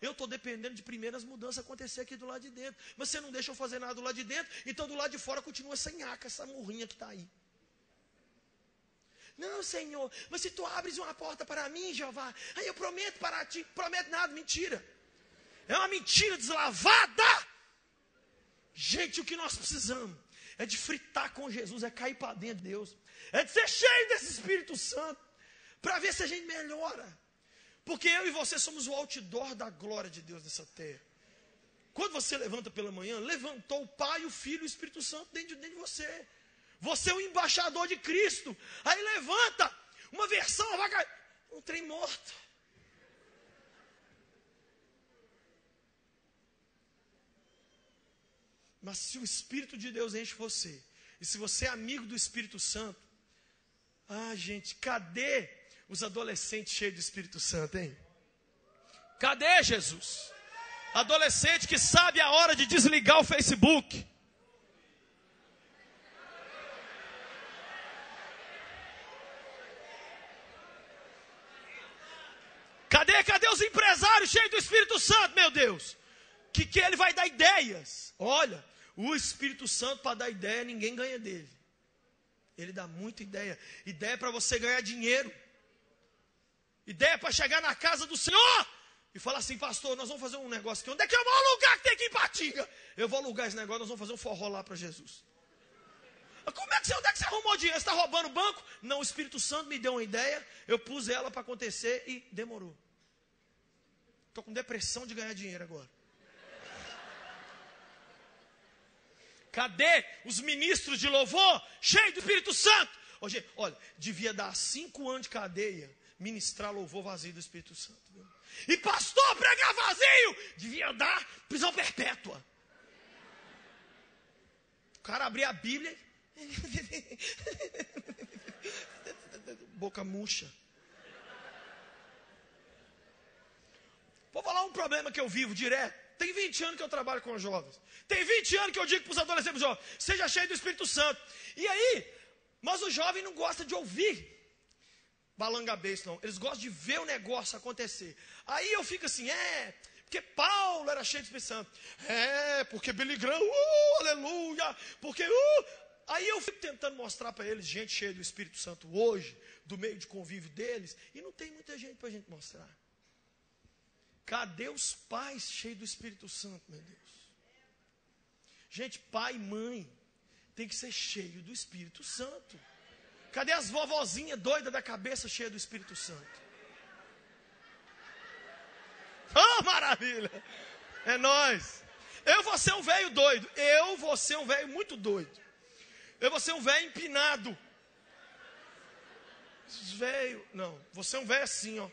eu estou dependendo de primeiras mudanças acontecer aqui do lado de dentro. Mas você não deixa eu fazer nada do lado de dentro, então do lado de fora continua sem aca, essa murrinha que está aí. Não, Senhor, mas se tu abres uma porta para mim, Jeová, aí eu prometo para ti, prometo nada, mentira. É uma mentira deslavada. Gente, o que nós precisamos é de fritar com Jesus, é cair para dentro de Deus, é de ser cheio desse Espírito Santo, para ver se a gente melhora. Porque eu e você somos o outdoor da glória de Deus nessa terra. Quando você levanta pela manhã, levantou o Pai, o Filho e o Espírito Santo dentro de você. Você é o embaixador de Cristo. Aí levanta uma versão, um trem morto. Mas se o Espírito de Deus enche você, e se você é amigo do Espírito Santo, gente, cadê os adolescentes cheios do Espírito Santo, hein? Cadê Jesus? Adolescente que sabe a hora de desligar o Facebook. Cadê os empresários cheios do Espírito Santo, meu Deus? Que ele vai dar ideias. Olha, o Espírito Santo, para dar ideia, ninguém ganha dele. Ele dá muita ideia. Ideia para você ganhar dinheiro. Ideia para chegar na casa do Senhor e falar assim: pastor, nós vamos fazer um negócio aqui. Onde é que é o maior lugar que tem aqui em Patinga? Eu vou alugar esse negócio, nós vamos fazer um forró lá para Jesus. Onde é que você arrumou dinheiro? Você está roubando o banco? Não, o Espírito Santo me deu uma ideia, eu pus ela para acontecer e demorou. Estou com depressão de ganhar dinheiro agora. Cadê os ministros de louvor cheios do Espírito Santo? Gente, olha, devia dar 5 anos de cadeia ministrar louvor vazio do Espírito Santo. Viu? E pastor pregar vazio, devia dar prisão perpétua. O cara abria a Bíblia e... boca murcha. Vou falar um problema que eu vivo direto. Tem 20 anos que eu trabalho com jovens. Tem 20 anos que eu digo para os adolescentes jovens: seja cheio do Espírito Santo. E aí, mas o jovem não gosta de ouvir balangabês, não. Eles gostam de ver o negócio acontecer. Aí eu fico assim: porque Paulo era cheio do Espírito Santo. Porque Billy Graham, aleluia. Porque, Aí eu fico tentando mostrar para eles gente cheia do Espírito Santo hoje, do meio de convívio deles, e não tem muita gente para a gente mostrar. Cadê os pais cheios do Espírito Santo, meu Deus? Gente, pai e mãe tem que ser cheio do Espírito Santo. Cadê as vovozinhas doidas da cabeça cheia do Espírito Santo? Oh, maravilha! É nóis! Eu vou ser um velho doido. Eu vou ser um velho muito doido. Eu vou ser um velho empinado. Velho, não, vou ser um velho assim, ó.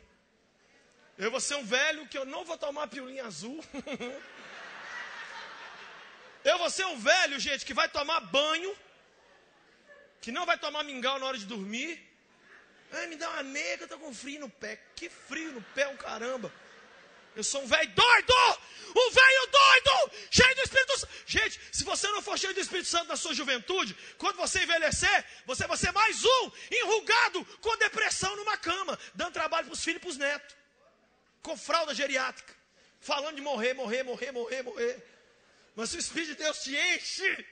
Eu vou ser um velho que eu não vou tomar pílulinha azul. Eu vou ser um velho, gente, que vai tomar banho, que não vai tomar mingau na hora de dormir. Me dá uma meia que eu tô com frio no pé. Que frio no pé, caramba. Eu sou um velho doido! Um velho doido! Cheio do Espírito Santo. Gente, se você não for cheio do Espírito Santo na sua juventude, quando você envelhecer, você vai ser mais um enrugado com depressão numa cama, dando trabalho para os filhos e para os netos. Com fralda geriátrica, falando de morrer. Mas se o Espírito de Deus te enche,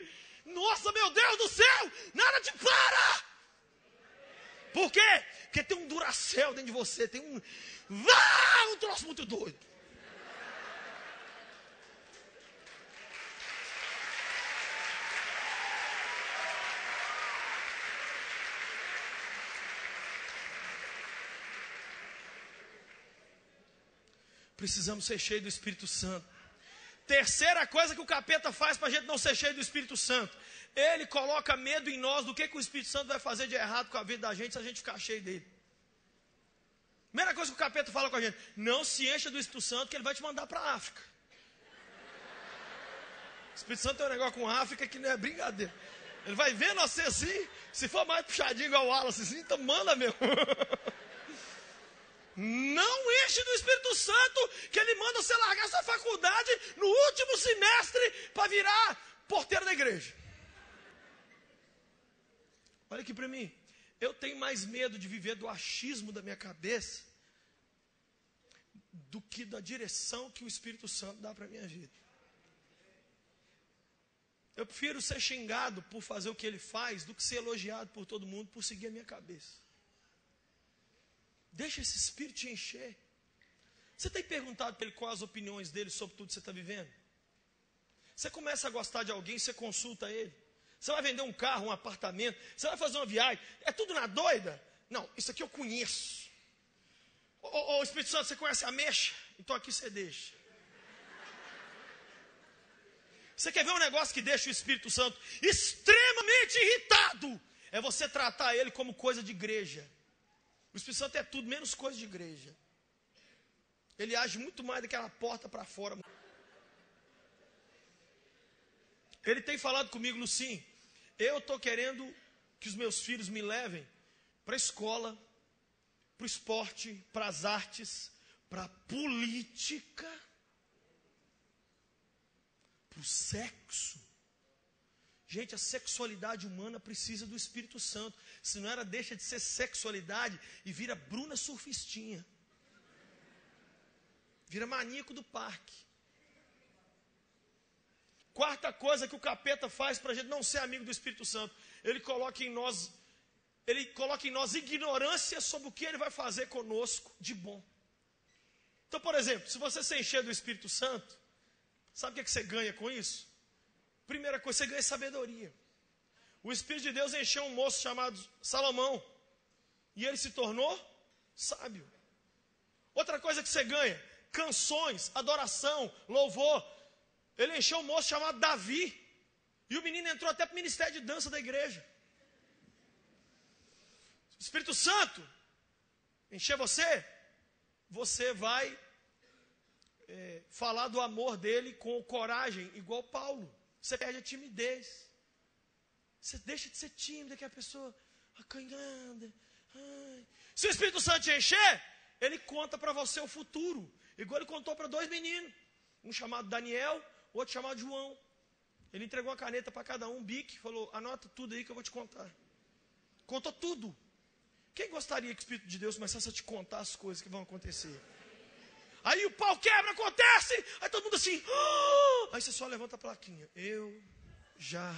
nossa, meu Deus do céu, nada te para. Por quê? Porque tem um Duracell dentro de você, tem um troço muito doido. Precisamos ser cheios do Espírito Santo. Terceira coisa que o capeta faz para a gente não ser cheio do Espírito Santo: ele coloca medo em nós do que o Espírito Santo vai fazer de errado com a vida da gente se a gente ficar cheio dele. Primeira coisa que o capeta fala com a gente: não se encha do Espírito Santo, que ele vai te mandar para a África. O Espírito Santo tem um negócio com a África que não é brincadeira. Ele vai ver você assim, se for mais puxadinho igual o Wallace assim, então manda mesmo. Não enche do Espírito Santo, que ele manda você largar sua faculdade no último semestre para virar porteiro da igreja. Olha aqui para mim. Eu tenho mais medo de viver do achismo da minha cabeça do que da direção que o Espírito Santo dá para a minha vida. Eu prefiro ser xingado por fazer o que ele faz do que ser elogiado por todo mundo por seguir a minha cabeça. Deixa esse Espírito te encher. Você tem perguntado para ele quais as opiniões dele sobre tudo que você está vivendo? Você começa a gostar de alguém, você consulta ele. Você vai vender um carro, um apartamento, você vai fazer uma viagem, é tudo na doida? Não, isso aqui eu conheço. Ô Espírito Santo, você conhece a mexa? Então aqui você deixa. Você quer ver um negócio que deixa o Espírito Santo extremamente irritado? É você tratar ele como coisa de igreja. O Espírito Santo é tudo menos coisa de igreja. Ele age muito mais daquela porta para fora. Ele tem falado comigo, Lucim, eu estou querendo que os meus filhos me levem para a escola, para o esporte, para as artes, para a política, para o sexo. Gente, a sexualidade humana precisa do Espírito Santo. Senão ela deixa de ser sexualidade e vira Bruna surfistinha. Vira maníaco do parque. Quarta coisa que o capeta faz para a gente não ser amigo do Espírito Santo. Ele coloca em nós ignorância sobre o que ele vai fazer conosco de bom. Então, por exemplo, se você se encher do Espírito Santo, sabe o que você ganha com isso? Primeira coisa, você ganha sabedoria. O Espírito de Deus encheu um moço chamado Salomão. E ele se tornou sábio. Outra coisa que você ganha, canções, adoração, louvor. Ele encheu um moço chamado Davi. E o menino entrou até para o ministério de dança da igreja. O Espírito Santo encher você, você vai falar do amor dele com coragem, igual Paulo. Você perde a timidez. Você deixa de ser tímido, que a pessoa acanhada. Se o Espírito Santo te encher, ele conta para você o futuro. Igual ele contou para 2 meninos. Um chamado Daniel, outro chamado João. Ele entregou uma caneta para cada um, bique, falou, anota tudo aí que eu vou te contar. Contou tudo. Quem gostaria que o Espírito de Deus começasse a te contar as coisas que vão acontecer? Aí o pau quebra, acontece. Aí todo mundo assim. Oh! Aí você só levanta a plaquinha. Eu já.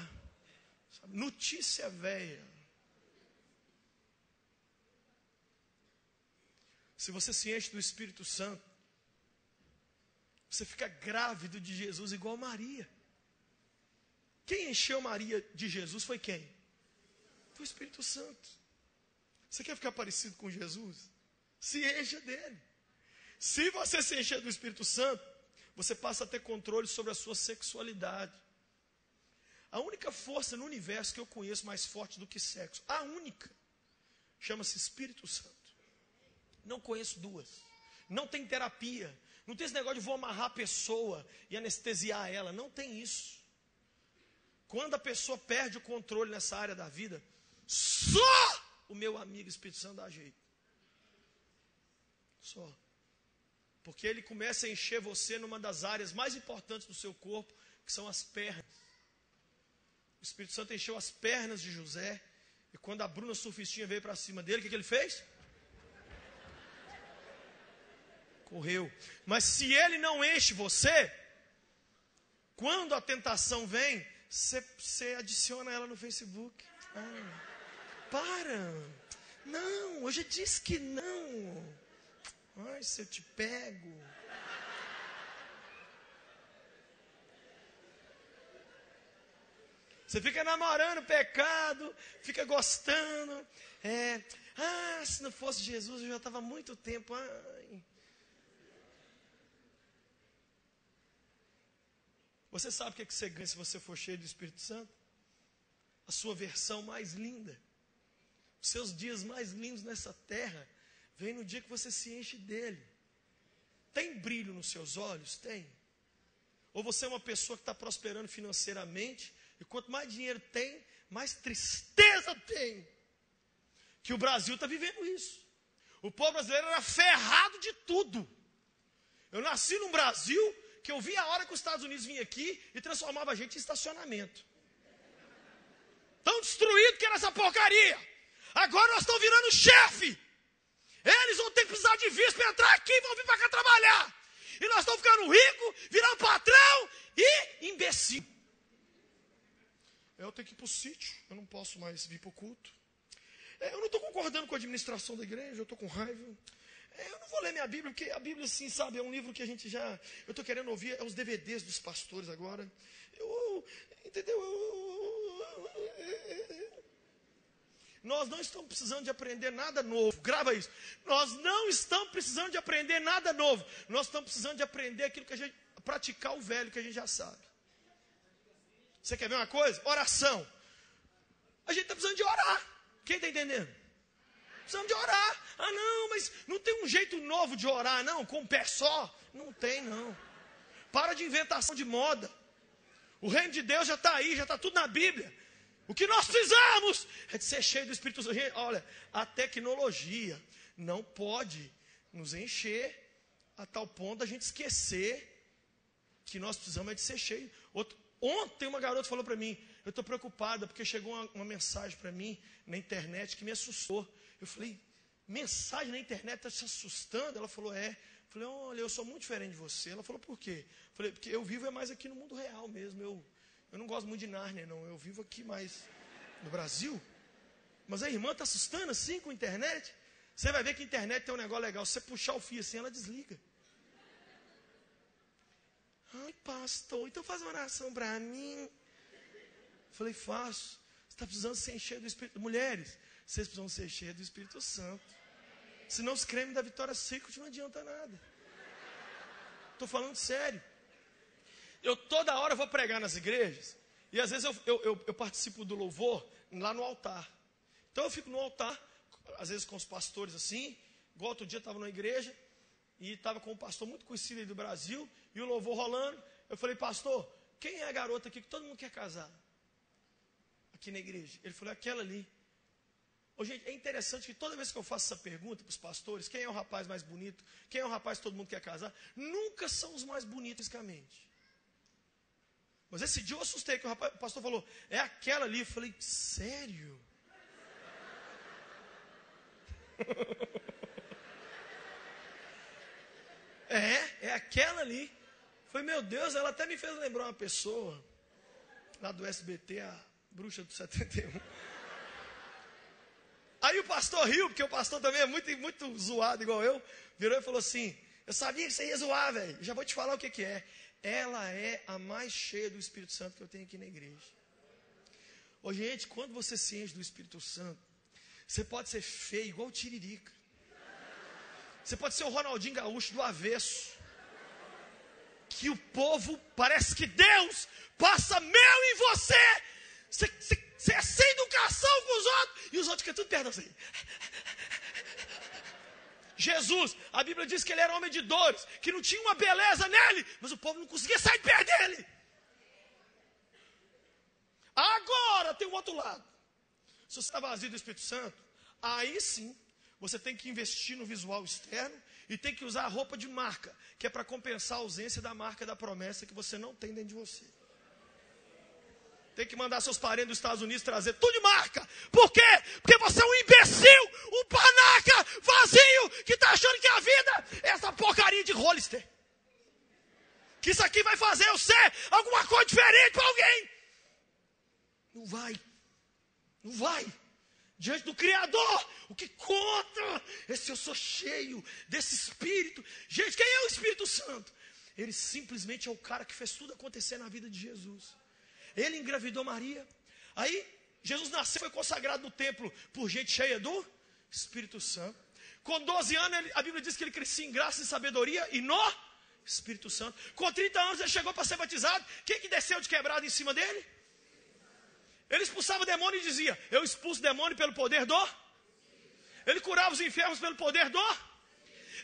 Sabe? Notícia velha. Se você se enche do Espírito Santo, você fica grávido de Jesus igual Maria. Quem encheu Maria de Jesus foi quem? Foi o Espírito Santo. Você quer ficar parecido com Jesus? Se encha dele. Se você se encher do Espírito Santo, você passa a ter controle sobre a sua sexualidade. A única força no universo que eu conheço mais forte do que sexo, a única, chama-se Espírito Santo. Não conheço duas. Não tem terapia. Não tem esse negócio de vou amarrar a pessoa e anestesiar ela. Não tem isso. Quando a pessoa perde o controle nessa área da vida, só o meu amigo Espírito Santo dá jeito. Só. Porque ele começa a encher você numa das áreas mais importantes do seu corpo, que são as pernas. O Espírito Santo encheu as pernas de José, e quando a Bruna surfistinha veio para cima dele, o que ele fez? Correu. Mas se ele não enche você, quando a tentação vem, você adiciona ela no Facebook. Para. Não, hoje disse que não. Ai, se eu te pego. Você fica namorando pecado, fica gostando. Se não fosse Jesus, eu já estava há muito tempo. Ai. Você sabe o que você ganha se você for cheio do Espírito Santo? A sua versão mais linda. Os seus dias mais lindos nessa terra vem no dia que você se enche dele. Tem brilho nos seus olhos? Tem. Ou você é uma pessoa que está prosperando financeiramente, e quanto mais dinheiro tem, mais tristeza tem. Que o Brasil está vivendo isso. O povo brasileiro era ferrado de tudo. Eu nasci num Brasil que eu vi a hora que os Estados Unidos vinham aqui e transformava a gente em estacionamento. Tão destruído que era essa porcaria. Agora nós estamos virando chefe. Eles vão ter que precisar de visto para entrar aqui e vão vir para cá trabalhar. E nós estamos ficando ricos, virando patrão e imbecil. Eu tenho que ir para o sítio, eu não posso mais vir para o culto. Eu não estou concordando com a administração da igreja, eu estou com raiva. Eu não vou ler minha Bíblia, porque a Bíblia, assim, sabe, é um livro que a gente já... Eu estou querendo ouvir os DVDs dos pastores agora. Entendeu? Nós não estamos precisando de aprender nada novo. Grava isso. Nós não estamos precisando de aprender nada novo. Nós estamos precisando de aprender aquilo que a gente... Praticar o velho que a gente já sabe. Você quer ver uma coisa? Oração. A gente está precisando de orar. Quem está entendendo? Precisamos de orar. Ah, não, mas não tem um jeito novo de orar, não? Com um pé só? Não tem, não. Para de inventação de moda. O reino de Deus já está aí, já está tudo na Bíblia. O que nós precisamos é de ser cheio do Espírito Santo. Gente, olha, a tecnologia não pode nos encher a tal ponto da gente esquecer que nós precisamos é de ser cheio. Ontem uma garota falou para mim, eu estou preocupada porque chegou uma mensagem para mim na internet que me assustou. Eu falei, mensagem na internet está te assustando? Ela falou, é. Eu falei, olha, eu sou muito diferente de você. Ela falou, por quê? Eu falei, porque eu vivo mais aqui no mundo real mesmo. Eu não gosto muito de Nárnia, não. Eu vivo aqui mais no Brasil. Mas a irmã está assustando assim com a internet? Você vai ver que a internet tem um negócio legal. Se você puxar o fio assim, ela desliga. Ai, pastor, então faz uma oração para mim. Eu falei, faço. Você está precisando ser cheio do Espírito. Mulheres, vocês precisam ser cheias do Espírito Santo. Senão os cremes da Vitória Secret não adianta nada. Estou falando sério. Eu toda hora vou pregar nas igrejas. E às vezes eu participo do louvor lá no altar. Então eu fico no altar, às vezes com os pastores assim. Igual outro dia eu estava numa igreja. E estava com um pastor muito conhecido aí do Brasil. E o louvor rolando. Eu falei, pastor, quem é a garota aqui que todo mundo quer casar? Aqui na igreja. Ele falou, aquela ali. Ô, gente, é interessante que toda vez que eu faço essa pergunta para os pastores, quem é o rapaz mais bonito? Quem é o rapaz que todo mundo quer casar? Nunca são os mais bonitos fisicamente. Mas esse dia eu assustei, que o pastor falou, é aquela ali. Eu falei, sério? É aquela ali. Eu falei, meu Deus, ela até me fez lembrar uma pessoa, lá do SBT, a bruxa do 71. Aí o pastor riu, porque o pastor também é muito zoado igual eu, virou e falou assim, eu sabia que você ia zoar, velho, já vou te falar o que é. Ela é a mais cheia do Espírito Santo que eu tenho aqui na igreja. Ô, gente, quando você se enche do Espírito Santo, você pode ser feio igual o Tiririca. Você pode ser o Ronaldinho Gaúcho do avesso. Que o povo, parece que Deus passa mel em você. Você é sem educação com os outros. E os outros ficam tudo perto assim. Jesus, a Bíblia diz que ele era homem de dores, que não tinha uma beleza nele, mas o povo não conseguia sair de perto dele. Agora tem o outro lado. Se você está vazio do Espírito Santo, aí sim, você tem que investir no visual externo e tem que usar a roupa de marca, que é para compensar a ausência da marca da promessa que você não tem dentro de você. Tem que mandar seus parentes dos Estados Unidos trazer tudo de marca. Por quê? Porque você é um imbecil, um panaca vazio, que está achando que a vida é essa porcaria de Hollister. Que isso aqui vai fazer eu ser alguma coisa diferente para alguém. Não vai. Não vai. Diante do Criador, o que conta é se eu sou cheio desse Espírito. Gente, quem é o Espírito Santo? Ele simplesmente é o cara que fez tudo acontecer na vida de Jesus. Ele engravidou Maria. Aí, Jesus nasceu, foi consagrado no templo por gente cheia do Espírito Santo. Com 12 anos, a Bíblia diz que ele crescia em graça e sabedoria e no Espírito Santo. Com 30 anos, ele chegou para ser batizado. Quem que desceu de quebrado em cima dele? Ele expulsava o demônio e dizia, eu expulso o demônio pelo poder do... Ele curava os enfermos pelo poder do...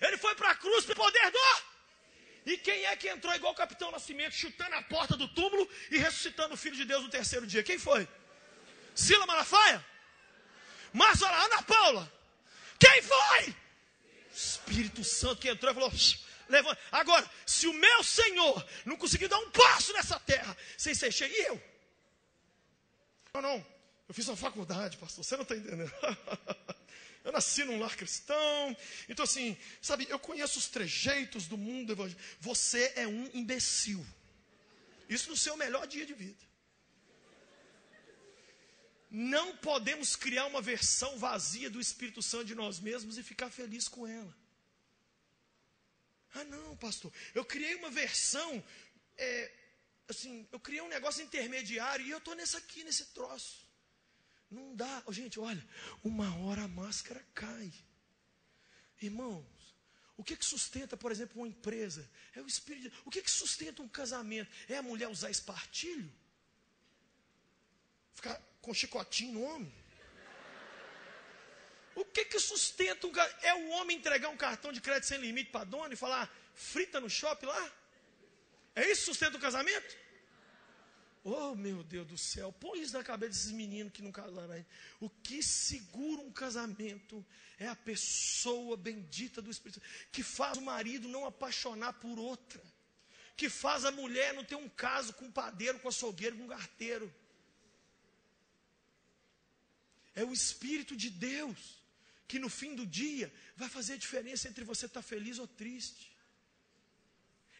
Ele foi para a cruz pelo poder do... E quem é que entrou igual o Capitão Nascimento, chutando a porta do túmulo e ressuscitando o Filho de Deus no terceiro dia? Quem foi? Sila Malafaia? Márcia Ana Paula? Quem foi? Espírito Santo que entrou e falou, levanta. Agora, se o meu Senhor não conseguiu dar um passo nessa terra sem ser cheio, e eu? Não, eu fiz uma faculdade, pastor, você não está entendendo. Eu nasci num lar cristão. Então assim, sabe, eu conheço os trejeitos do mundo evangélico. Você é um imbecil. Isso no seu melhor dia de vida. Não podemos criar uma versão vazia do Espírito Santo de nós mesmos e ficar feliz com ela. Ah não, pastor, eu criei uma versão, eu criei um negócio intermediário e eu estou nesse troço. Não dá, gente, olha, uma hora a máscara cai. Irmãos, o que sustenta, por exemplo, uma empresa? É o Espírito. O que sustenta um casamento? É a mulher usar espartilho? Ficar com chicotinho no homem? O que sustenta um casamento? É o homem entregar um cartão de crédito sem limite para a dona e falar, frita no shopping lá? É isso que sustenta o casamento? Oh, meu Deus do céu, põe isso na cabeça desses meninos que não casaram ainda. O que segura um casamento é a pessoa bendita do Espírito Santo, que faz o marido não apaixonar por outra, que faz a mulher não ter um caso com um padeiro, com açougueiro, com um garteiro. É o Espírito de Deus, que no fim do dia vai fazer a diferença entre você estar feliz ou triste.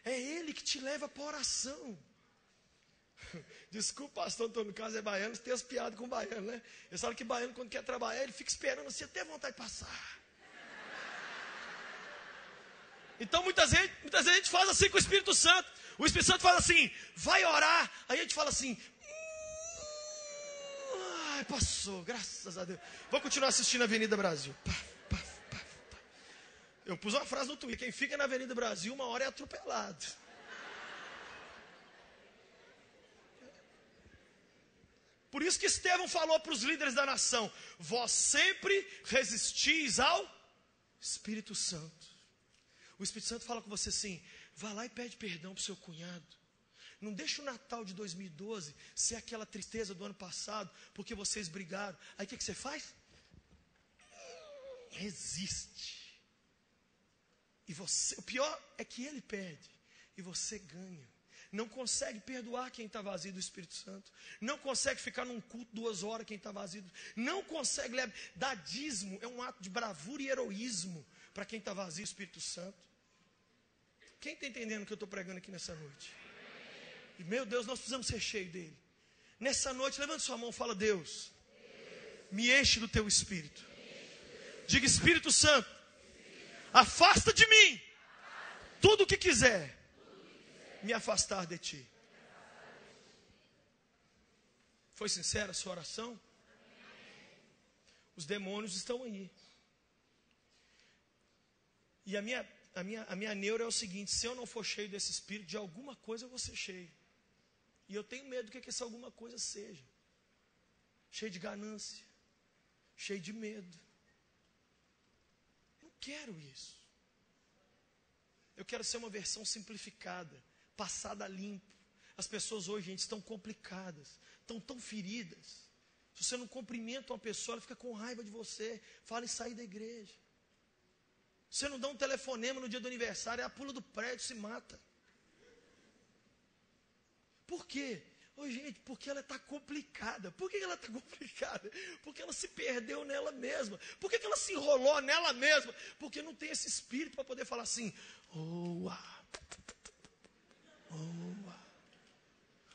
É Ele que te leva para a oração. Desculpa, pastor, no caso é baiano, você tem as piadas com baiano, né? Eles falam que baiano, quando quer trabalhar, ele fica esperando assim, até vontade de passar. Então, muitas vezes a gente faz assim com o Espírito Santo. O Espírito Santo fala assim, vai orar. Aí a gente fala assim, ai, passou, graças a Deus. Vou continuar assistindo a Avenida Brasil. Eu pus uma frase no Twitter, quem fica na Avenida Brasil, uma hora é atropelado. Por isso que Estevão falou para os líderes da nação, vós sempre resistis ao Espírito Santo. O Espírito Santo fala com você assim, vá lá e pede perdão para o seu cunhado. Não deixa o Natal de 2012 ser aquela tristeza do ano passado, porque vocês brigaram. Aí o que você faz? Resiste. E você, o pior é que ele perde e você ganha. Não consegue perdoar quem está vazio do Espírito Santo. Não consegue ficar num culto 2 horas quem está vazio. Não consegue dar dízimo. É um ato de bravura e heroísmo para quem está vazio do Espírito Santo. Quem está entendendo o que eu estou pregando aqui nessa noite? E, meu Deus, nós precisamos ser cheios dele. Nessa noite, levante sua mão e fala, Deus, me enche do teu Espírito. Diga, Espírito Santo, afasta de mim tudo o que quiser me afastar de ti. Foi sincera a sua oração? Os demônios estão aí. E a minha neura é o seguinte, se eu não for cheio desse Espírito, de alguma coisa eu vou ser cheio. E eu tenho medo do que essa alguma coisa seja. Cheio de ganância, cheio de medo. Não quero isso. Eu quero ser uma versão simplificada, passada a limpo. As pessoas hoje, gente, estão complicadas, estão tão feridas. Se você não cumprimenta uma pessoa, ela fica com raiva de você, fala em sair da igreja. Se você não dá um telefonema no dia do aniversário, ela pula do prédio, se mata. Por quê? Ô, gente, porque ela está complicada. Por que ela está complicada? Porque ela se perdeu nela mesma. Por que ela se enrolou nela mesma? Porque não tem esse espírito para poder falar assim,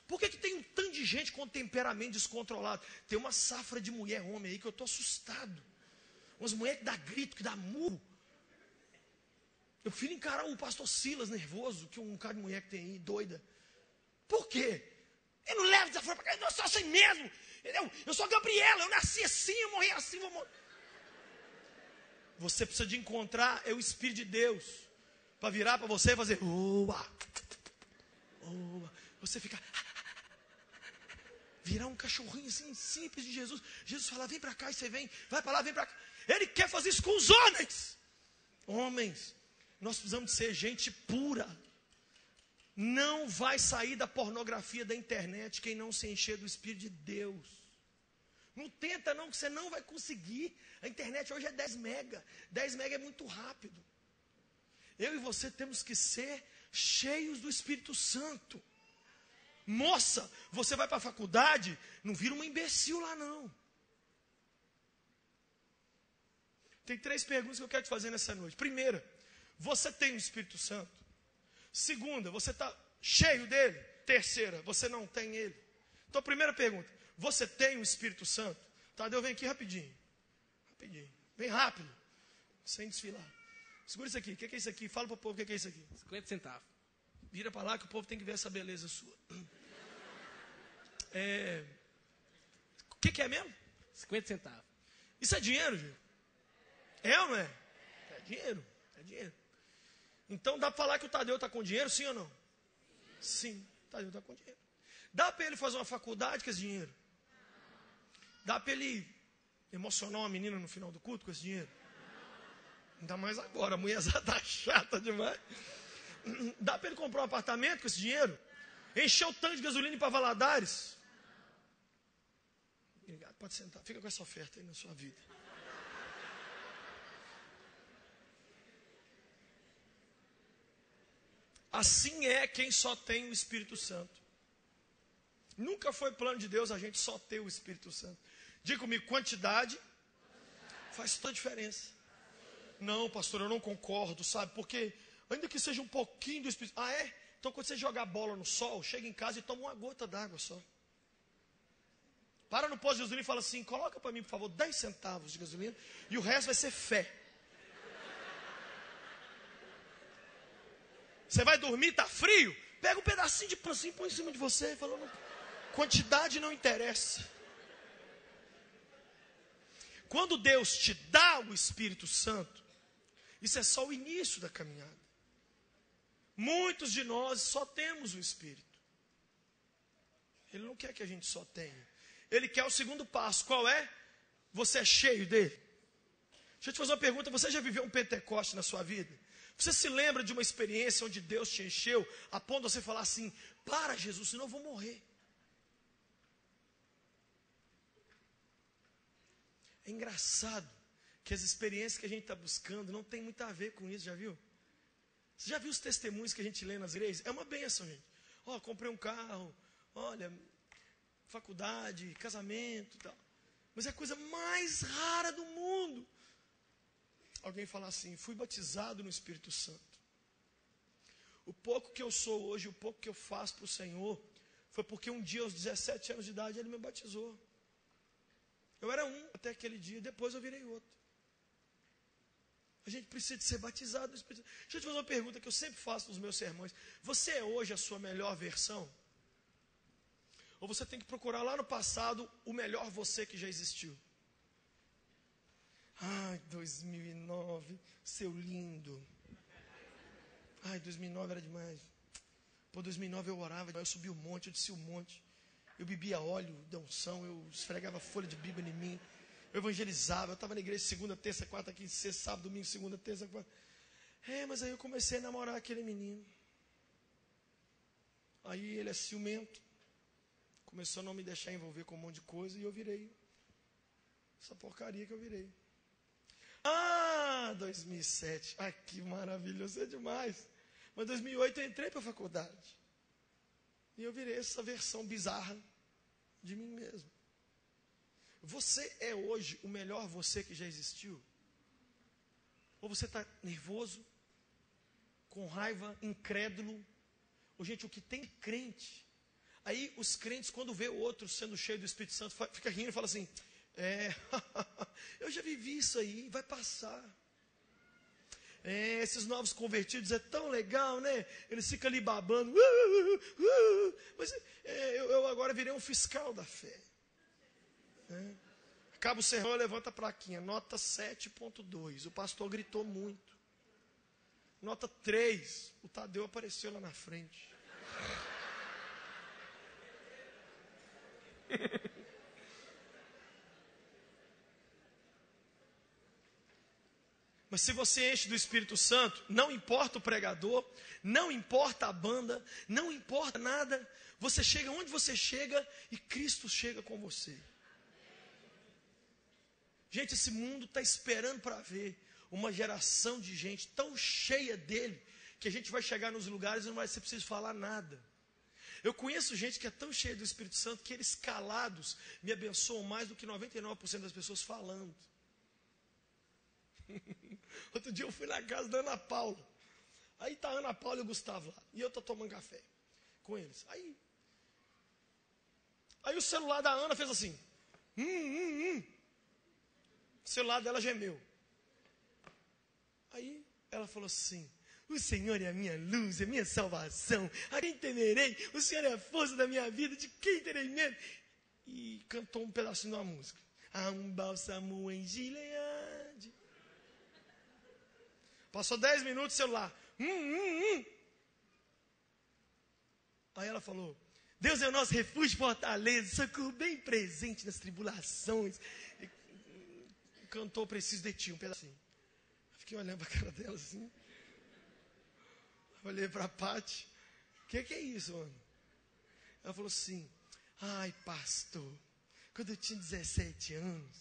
Por que tem um tanto de gente com temperamento descontrolado? Tem uma safra de mulher, homem aí que eu estou assustado. Umas mulheres que dá grito, que dá murro. Eu prefiro encarar o pastor Silas nervoso, que um cara de mulher que tem aí, doida. Por quê? Eu não levo desaforo para cá, eu sou assim mesmo. Eu sou Gabriela, eu nasci assim, eu morri assim, vou morrer. Você precisa de encontrar o Espírito de Deus para virar para você e fazer você fica virar um cachorrinho assim simples de Jesus. Jesus fala, vem para cá, e você vem, vai para lá, vem para cá. Ele quer fazer isso com os homens. Homens, nós precisamos de ser gente pura. Não vai sair da pornografia da internet quem não se encher do Espírito de Deus. Não tenta não, que você não vai conseguir. A internet hoje é 10 mega. 10 mega é muito rápido. Eu e você temos que ser cheios do Espírito Santo. Moça, você vai para a faculdade, não vira uma imbecil lá não. Tem 3 perguntas que eu quero te fazer nessa noite. Primeira, você tem o Espírito Santo? Segunda, você está cheio dele? Terceira, você não tem ele? Então, primeira pergunta, você tem o Espírito Santo? Tadeu, vem aqui rapidinho. Rapidinho. Vem rápido. Sem desfilar. Segura isso aqui. O que é isso aqui? Fala para o povo o que é isso aqui. 50 centavos. Vira para lá que o povo tem que ver essa beleza sua. O que é mesmo? 50 centavos. Isso é dinheiro, gente? É ou não é? É dinheiro. É dinheiro. Então dá para falar que o Tadeu está com dinheiro, sim ou não? Sim, o Tadeu está com dinheiro. Dá para ele fazer uma faculdade com esse dinheiro? Dá para ele emocionar uma menina no final do culto com esse dinheiro? Ainda mais agora, a mulher está chata demais. Dá para ele comprar um apartamento com esse dinheiro? Encher o tanque de gasolina para Valadares? Obrigado, pode sentar. Fica com essa oferta aí na sua vida. Assim é quem só tem o Espírito Santo. Nunca foi plano de Deus a gente só ter o Espírito Santo. Diga comigo, quantidade faz toda a diferença. Não, pastor, eu não concordo, sabe? Porque ainda que seja um pouquinho do Espírito... Ah, é? Então quando você joga a bola no sol, chega em casa e toma uma gota d'água só. Para no posto de gasolina e fala assim, coloca para mim, por favor, 10 centavos de gasolina e o resto vai ser fé. Você vai dormir, está frio? Pega um pedacinho de pãozinho e põe em cima de você. Falando, quantidade não interessa. Quando Deus te dá o Espírito Santo, isso é só o início da caminhada. Muitos de nós só temos o Espírito. Ele não quer que a gente só tenha. Ele quer o segundo passo. Qual é? Você é cheio dele. Deixa eu te fazer uma pergunta. Você já viveu um Pentecoste na sua vida? Você se lembra de uma experiência onde Deus te encheu, a ponto de você falar assim, para Jesus, senão eu vou morrer. É engraçado que as experiências que a gente está buscando não tem muito a ver com isso, já viu? Você já viu os testemunhos que a gente lê nas igrejas? É uma bênção, gente. Ó, comprei um carro, olha, faculdade, casamento e tal. Mas é a coisa mais rara do mundo. Alguém fala assim, fui batizado no Espírito Santo. O pouco que eu sou hoje, o pouco que eu faço para o Senhor, foi porque um dia, aos 17 anos de idade, Ele me batizou. Eu era um até aquele dia, depois eu virei outro. A gente precisa de ser batizado no Espírito Santo. Deixa eu te fazer uma pergunta que eu sempre faço nos meus sermões. Você é hoje a sua melhor versão? Ou você tem que procurar lá no passado o melhor você que já existiu? Ai, 2009, seu lindo. Ai, 2009 era demais. Pô, 2009 eu orava, eu subia o monte, eu descia o monte. Eu bebia óleo da unção, eu esfregava folha de Bíblia em mim. Eu evangelizava, eu estava na igreja segunda, terça, quarta, quinta, sexta, sábado, domingo, segunda, terça, quarta. Mas aí eu comecei a namorar aquele menino. Aí ele é ciumento. Começou a não me deixar envolver com um monte de coisa e eu virei. Essa porcaria que eu virei. 2007. Ai, que maravilhoso, é demais. Mas 2008 eu entrei para a faculdade. E eu virei essa versão bizarra de mim mesmo. Você é hoje o melhor você que já existiu? Ou você está nervoso, com raiva, incrédulo? Ou gente, o que tem crente? Aí os crentes, quando vê o outro sendo cheio do Espírito Santo, fica rindo e fala assim, eu já vivi isso aí, vai passar. Esses novos convertidos é tão legal, né? Eles ficam ali babando. Mas eu agora virei um fiscal da fé. Acaba o sermão, levanta a plaquinha, nota 7.2. O pastor gritou muito. Nota 3, o Tadeu apareceu lá na frente. Mas se você enche do Espírito Santo, não importa o pregador, não importa a banda, não importa nada, você chega onde você chega e Cristo chega com você. Gente, esse mundo está esperando para ver uma geração de gente tão cheia dele, que a gente vai chegar nos lugares e não vai ser preciso falar nada. Eu conheço gente que é tão cheia do Espírito Santo que eles calados me abençoam mais do que 99% das pessoas falando. Outro dia eu fui na casa da Ana Paula. Aí tá a Ana Paula e o Gustavo lá. E eu tô tomando café com eles. Aí o celular da Ana fez assim. O celular dela gemeu. Aí ela falou assim: o Senhor é a minha luz, é a minha salvação. A quem temerei? O Senhor é a força da minha vida. De quem terei medo? E cantou um pedacinho de uma música. Há um bálsamo em Gileade. Passou 10 minutos, celular. Aí ela falou: Deus é o nosso refúgio, fortaleza, socorro bem presente nas tribulações. E cantou Preciso de Ti, um pedacinho. Fiquei olhando para a cara dela assim. Olhei para a Pati. O que é isso, mano? Ela falou assim: ai, pastor, quando eu tinha 17 anos,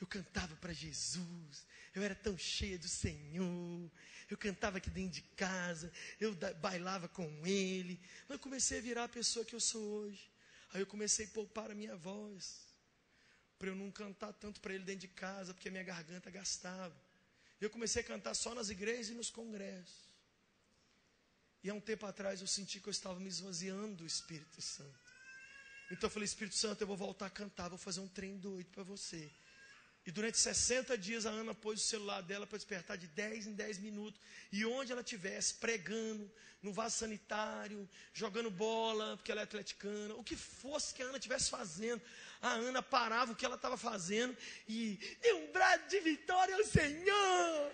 eu cantava para Jesus. Eu era tão cheia do Senhor. Eu cantava aqui dentro de casa. Eu bailava com Ele. Mas eu comecei a virar a pessoa que eu sou hoje. Aí eu comecei a poupar a minha voz, para eu não cantar tanto para Ele dentro de casa, porque a minha garganta gastava. Eu comecei a cantar só nas igrejas e nos congressos. E há um tempo atrás eu senti que eu estava me esvaziando do Espírito Santo. Então eu falei: Espírito Santo, eu vou voltar a cantar, vou fazer um trem doido para você. E durante 60 dias a Ana pôs o celular dela para despertar de 10 em 10 minutos. E onde ela estivesse, pregando, no vaso sanitário, jogando bola, porque ela é atleticana, o que fosse que a Ana estivesse fazendo, a Ana parava o que ela estava fazendo e deu um brado de vitória ao Senhor.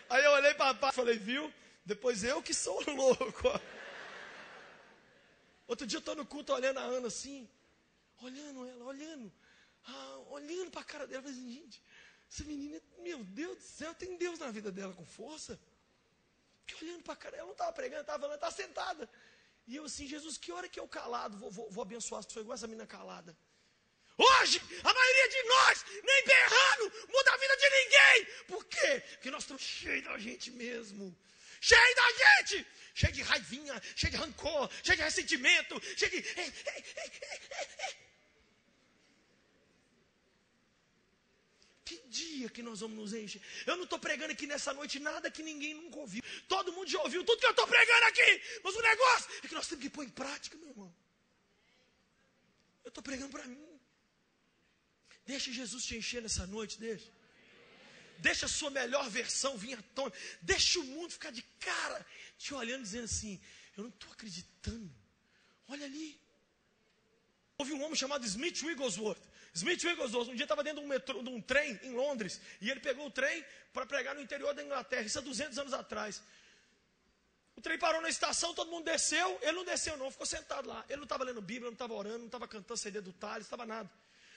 Aí eu olhei para a Pá e falei: viu? Depois eu que sou louco. Outro dia eu estou no culto olhando a Ana assim, olhando ela, olhando para a cara dela, falei assim: gente, essa menina, meu Deus do céu, tem Deus na vida dela com força. Fiquei olhando para a cara, ela não estava pregando, estava falando, estava sentada. E eu assim: Jesus, que hora que eu calado vou abençoar as pessoas igual essa menina calada? Hoje, a maioria de nós, nem berrando, muda a vida de ninguém. Por quê? Porque nós estamos cheios da gente mesmo. Cheio da gente, cheio de raivinha, cheio de rancor, cheio de ressentimento, cheio de... Que dia que nós vamos nos encher? Eu não estou pregando aqui nessa noite nada que ninguém nunca ouviu. Todo mundo já ouviu tudo que eu estou pregando aqui. Mas o negócio é que nós temos que pôr em prática, meu irmão. Eu estou pregando para mim. Deixa Jesus te encher nessa noite, deixa. Deixa a sua melhor versão vir à tona. Deixa o mundo ficar de cara, te olhando, dizendo assim: eu não estou acreditando. Olha ali. Houve um homem chamado Smith Wigglesworth. Smith Wigglesworth um dia estava dentro de um trem em Londres. E ele pegou o trem para pregar no interior da Inglaterra. Isso há 200 anos atrás. O trem parou na estação, todo mundo desceu. Ele não desceu não, ficou sentado lá. Ele não estava lendo Bíblia, não estava orando, não estava cantando CD do Thales, não estava nada.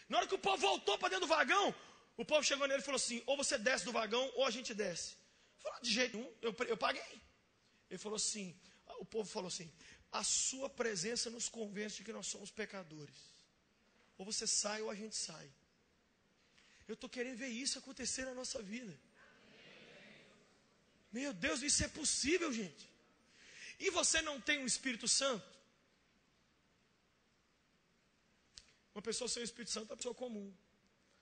Na hora que o povo voltou para dentro do vagão, o povo chegou nele e falou assim: ou você desce do vagão, ou a gente desce. Ele falou: de jeito nenhum, eu paguei. Ele falou assim, o povo falou assim: a sua presença nos convence de que nós somos pecadores. Ou você sai, ou a gente sai. Eu estou querendo ver isso acontecer na nossa vida. Meu Deus, isso é possível, gente. E você não tem um Espírito Santo? Uma pessoa sem o Espírito Santo é uma pessoa comum.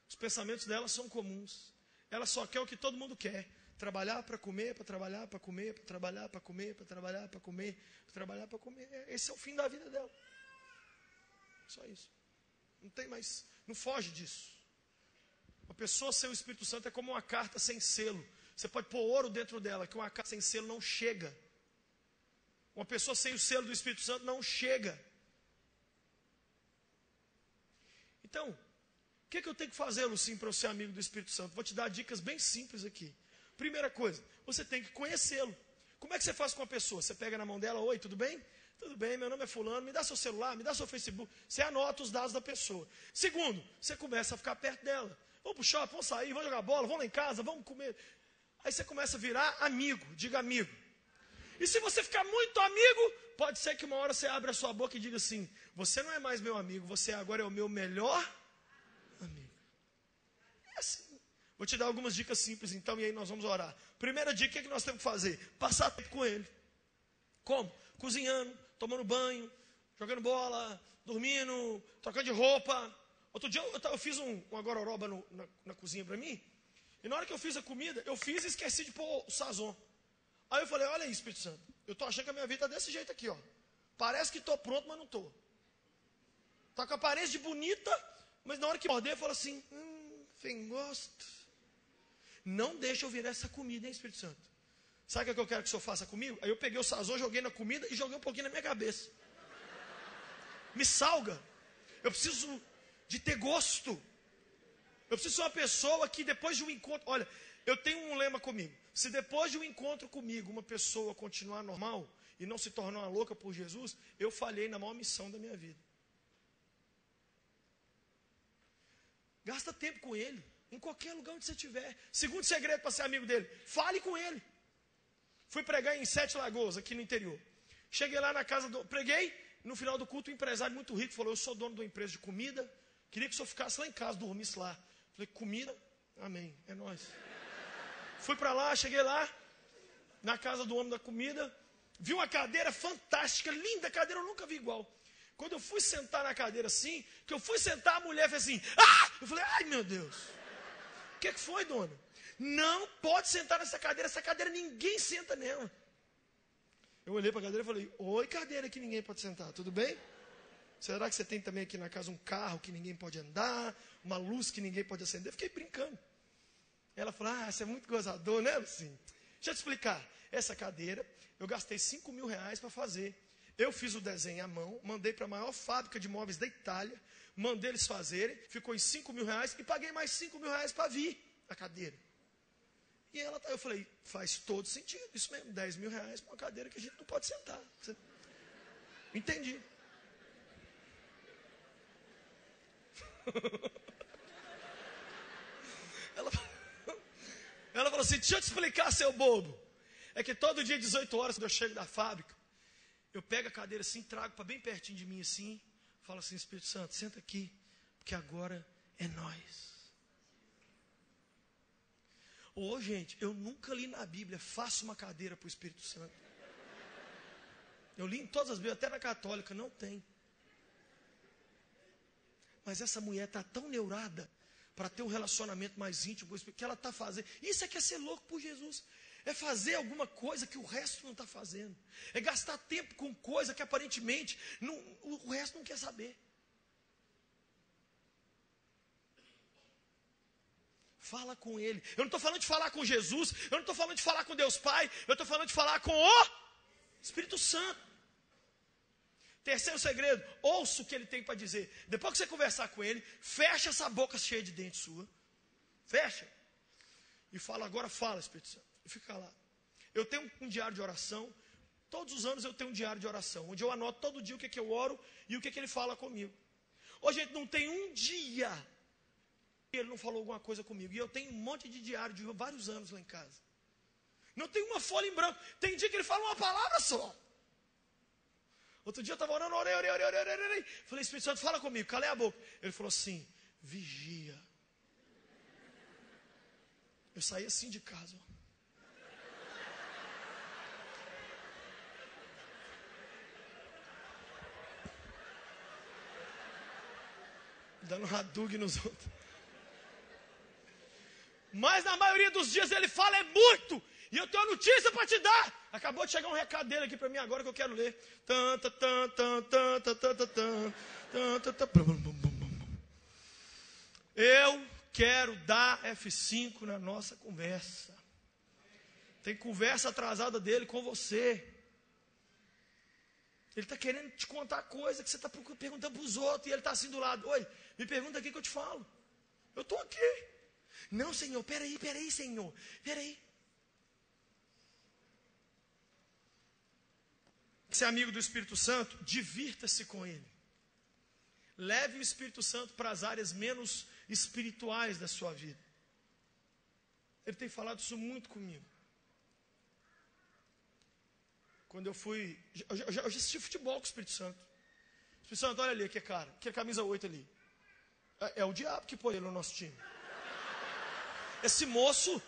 Os pensamentos dela são comuns. Ela só quer o que todo mundo quer. Trabalhar para comer, para trabalhar para comer, para trabalhar para comer, para trabalhar para comer, para trabalhar para comer. Esse é o fim da vida dela. Só isso. Não tem mais, não foge disso. Uma pessoa sem o Espírito Santo é como uma carta sem selo. Você pode pôr ouro dentro dela, que uma carta sem selo não chega. Uma pessoa sem o selo do Espírito Santo não chega. Então, o que eu tenho que fazer, Lucinho, para eu ser amigo do Espírito Santo? Vou te dar dicas bem simples aqui. Primeira coisa, você tem que conhecê-lo. Como é que você faz com uma pessoa? Você pega na mão dela: oi, tudo bem? Tudo bem, meu nome é fulano, me dá seu celular, me dá seu Facebook. Você anota os dados da pessoa. Segundo, você começa a ficar perto dela. Vamos pro shopping, vamos sair, vamos jogar bola, vamos lá em casa, vamos comer. Aí você começa a virar amigo, diga amigo. E se você ficar muito amigo, pode ser que uma hora você abra a sua boca e diga assim: você não é mais meu amigo, você agora é o meu melhor amigo. É assim. Vou te dar algumas dicas simples então, e aí nós vamos orar. Primeira dica, o que nós temos que fazer? Passar tempo com ele. Como? Cozinhando, tomando banho, jogando bola, dormindo, trocando de roupa. Outro dia eu fiz uma gororoba na cozinha para mim. E na hora que eu fiz a comida, eu fiz e esqueci de pôr o sazon. Aí eu falei, olha aí, Espírito Santo. Eu tô achando que a minha vida está desse jeito aqui, ó. Parece que estou pronto, mas não estou. Tá com a aparência de bonita, mas na hora que morder, eu falo assim, sem gosto. Não deixa eu virar essa comida, hein, Espírito Santo? Sabe o que eu quero que o senhor faça comigo? Aí eu peguei o sazon, joguei na comida e joguei um pouquinho na minha cabeça. Me salga. Eu preciso de ter gosto. Eu preciso ser uma pessoa que depois de um encontro... Olha, eu tenho um lema comigo. Se depois de um encontro comigo, uma pessoa continuar normal e não se tornar uma louca por Jesus, eu falhei na maior missão da minha vida. Gasta tempo com ele. Em qualquer lugar onde você estiver. Segundo segredo para ser amigo dele. Fale com ele. Fui pregar em Sete Lagoas, aqui no interior. Cheguei lá na casa do... Preguei. No final do culto, um empresário muito rico falou, eu sou dono de uma empresa de comida. Queria que o senhor ficasse lá em casa, dormisse lá. Falei, comida? Amém. É nóis. Fui para lá, cheguei lá. Na casa do homem da comida. Vi uma cadeira fantástica, linda cadeira, eu nunca vi igual. Quando eu fui sentar na cadeira assim, que eu fui sentar, a mulher fez assim, Eu falei, ai meu Deus. O que foi, dona? Não pode sentar nessa cadeira ninguém senta nela. Eu olhei para a cadeira e falei, oi cadeira que ninguém pode sentar, tudo bem? Será que você tem também aqui na casa um carro que ninguém pode andar, uma luz que ninguém pode acender? Fiquei brincando. Ela falou, você é muito gozador, né, Lucinho? Deixa eu te explicar, essa cadeira, eu gastei R$5.000 para fazer. Eu fiz o desenho à mão, mandei para a maior fábrica de móveis da Itália, mandei eles fazerem, ficou em R$5.000 e paguei mais R$5.000 para vir a cadeira. E eu falei, faz todo sentido, isso mesmo, R$10.000 para uma cadeira que a gente não pode sentar. Entendi. Ela falou assim, deixa eu te explicar, seu bobo. É que todo dia, 18 horas, quando eu chego da fábrica, eu pego a cadeira assim, trago para bem pertinho de mim assim, falo assim, Espírito Santo, senta aqui, porque agora é nós. Gente, eu nunca li na Bíblia, faça uma cadeira para o Espírito Santo. Eu li em todas as Bíblias, até na católica, não tem. Mas essa mulher está tão neurada para ter um relacionamento mais íntimo com o Espírito, que ela está fazendo. Isso é que é ser louco por Jesus. É fazer alguma coisa que o resto não está fazendo. É gastar tempo com coisa que aparentemente o resto não quer saber. Fala com ele. Eu não estou falando de falar com Jesus. Eu não estou falando de falar com Deus Pai. Eu estou falando de falar com o Espírito Santo. Terceiro segredo, ouça o que ele tem para dizer. Depois que você conversar com ele, fecha essa boca cheia de dente sua. Fecha. E fala, agora fala, Espírito Santo. E fica lá. Eu tenho um diário de oração. Todos os anos eu tenho um diário de oração. Onde eu anoto todo dia o que eu oro e o que ele fala comigo. Hoje, gente, não tem um dia que ele não falou alguma coisa comigo. E eu tenho um monte de diário de vários anos lá em casa. Não tem uma folha em branco. Tem dia que ele fala uma palavra só. Outro dia eu estava orando, orei. Falei, Espírito Santo, fala comigo, calei a boca. Ele falou assim, vigia. Eu saí assim de casa. Dando Hadug nos outros. Mas na maioria dos dias ele fala é muito. E eu tenho uma notícia para te dar. Acabou de chegar um recado dele aqui para mim agora que eu quero ler. Eu quero dar F5 na nossa conversa. Tem conversa atrasada dele com você. Ele está querendo te contar coisa que você está perguntando para os outros. E ele está assim do lado. Oi, me pergunta aqui que eu te falo. Eu estou aqui. Não, Senhor, peraí, Senhor. Peraí. Ser amigo do Espírito Santo, divirta-se com ele. Leve o Espírito Santo para as áreas menos espirituais da sua vida. Ele tem falado isso muito comigo. Quando eu fui... Eu já assisti futebol com o Espírito Santo. Espírito Santo, olha ali, que cara. Que camisa 8 ali. É o diabo que põe ele no nosso time. Esse moço,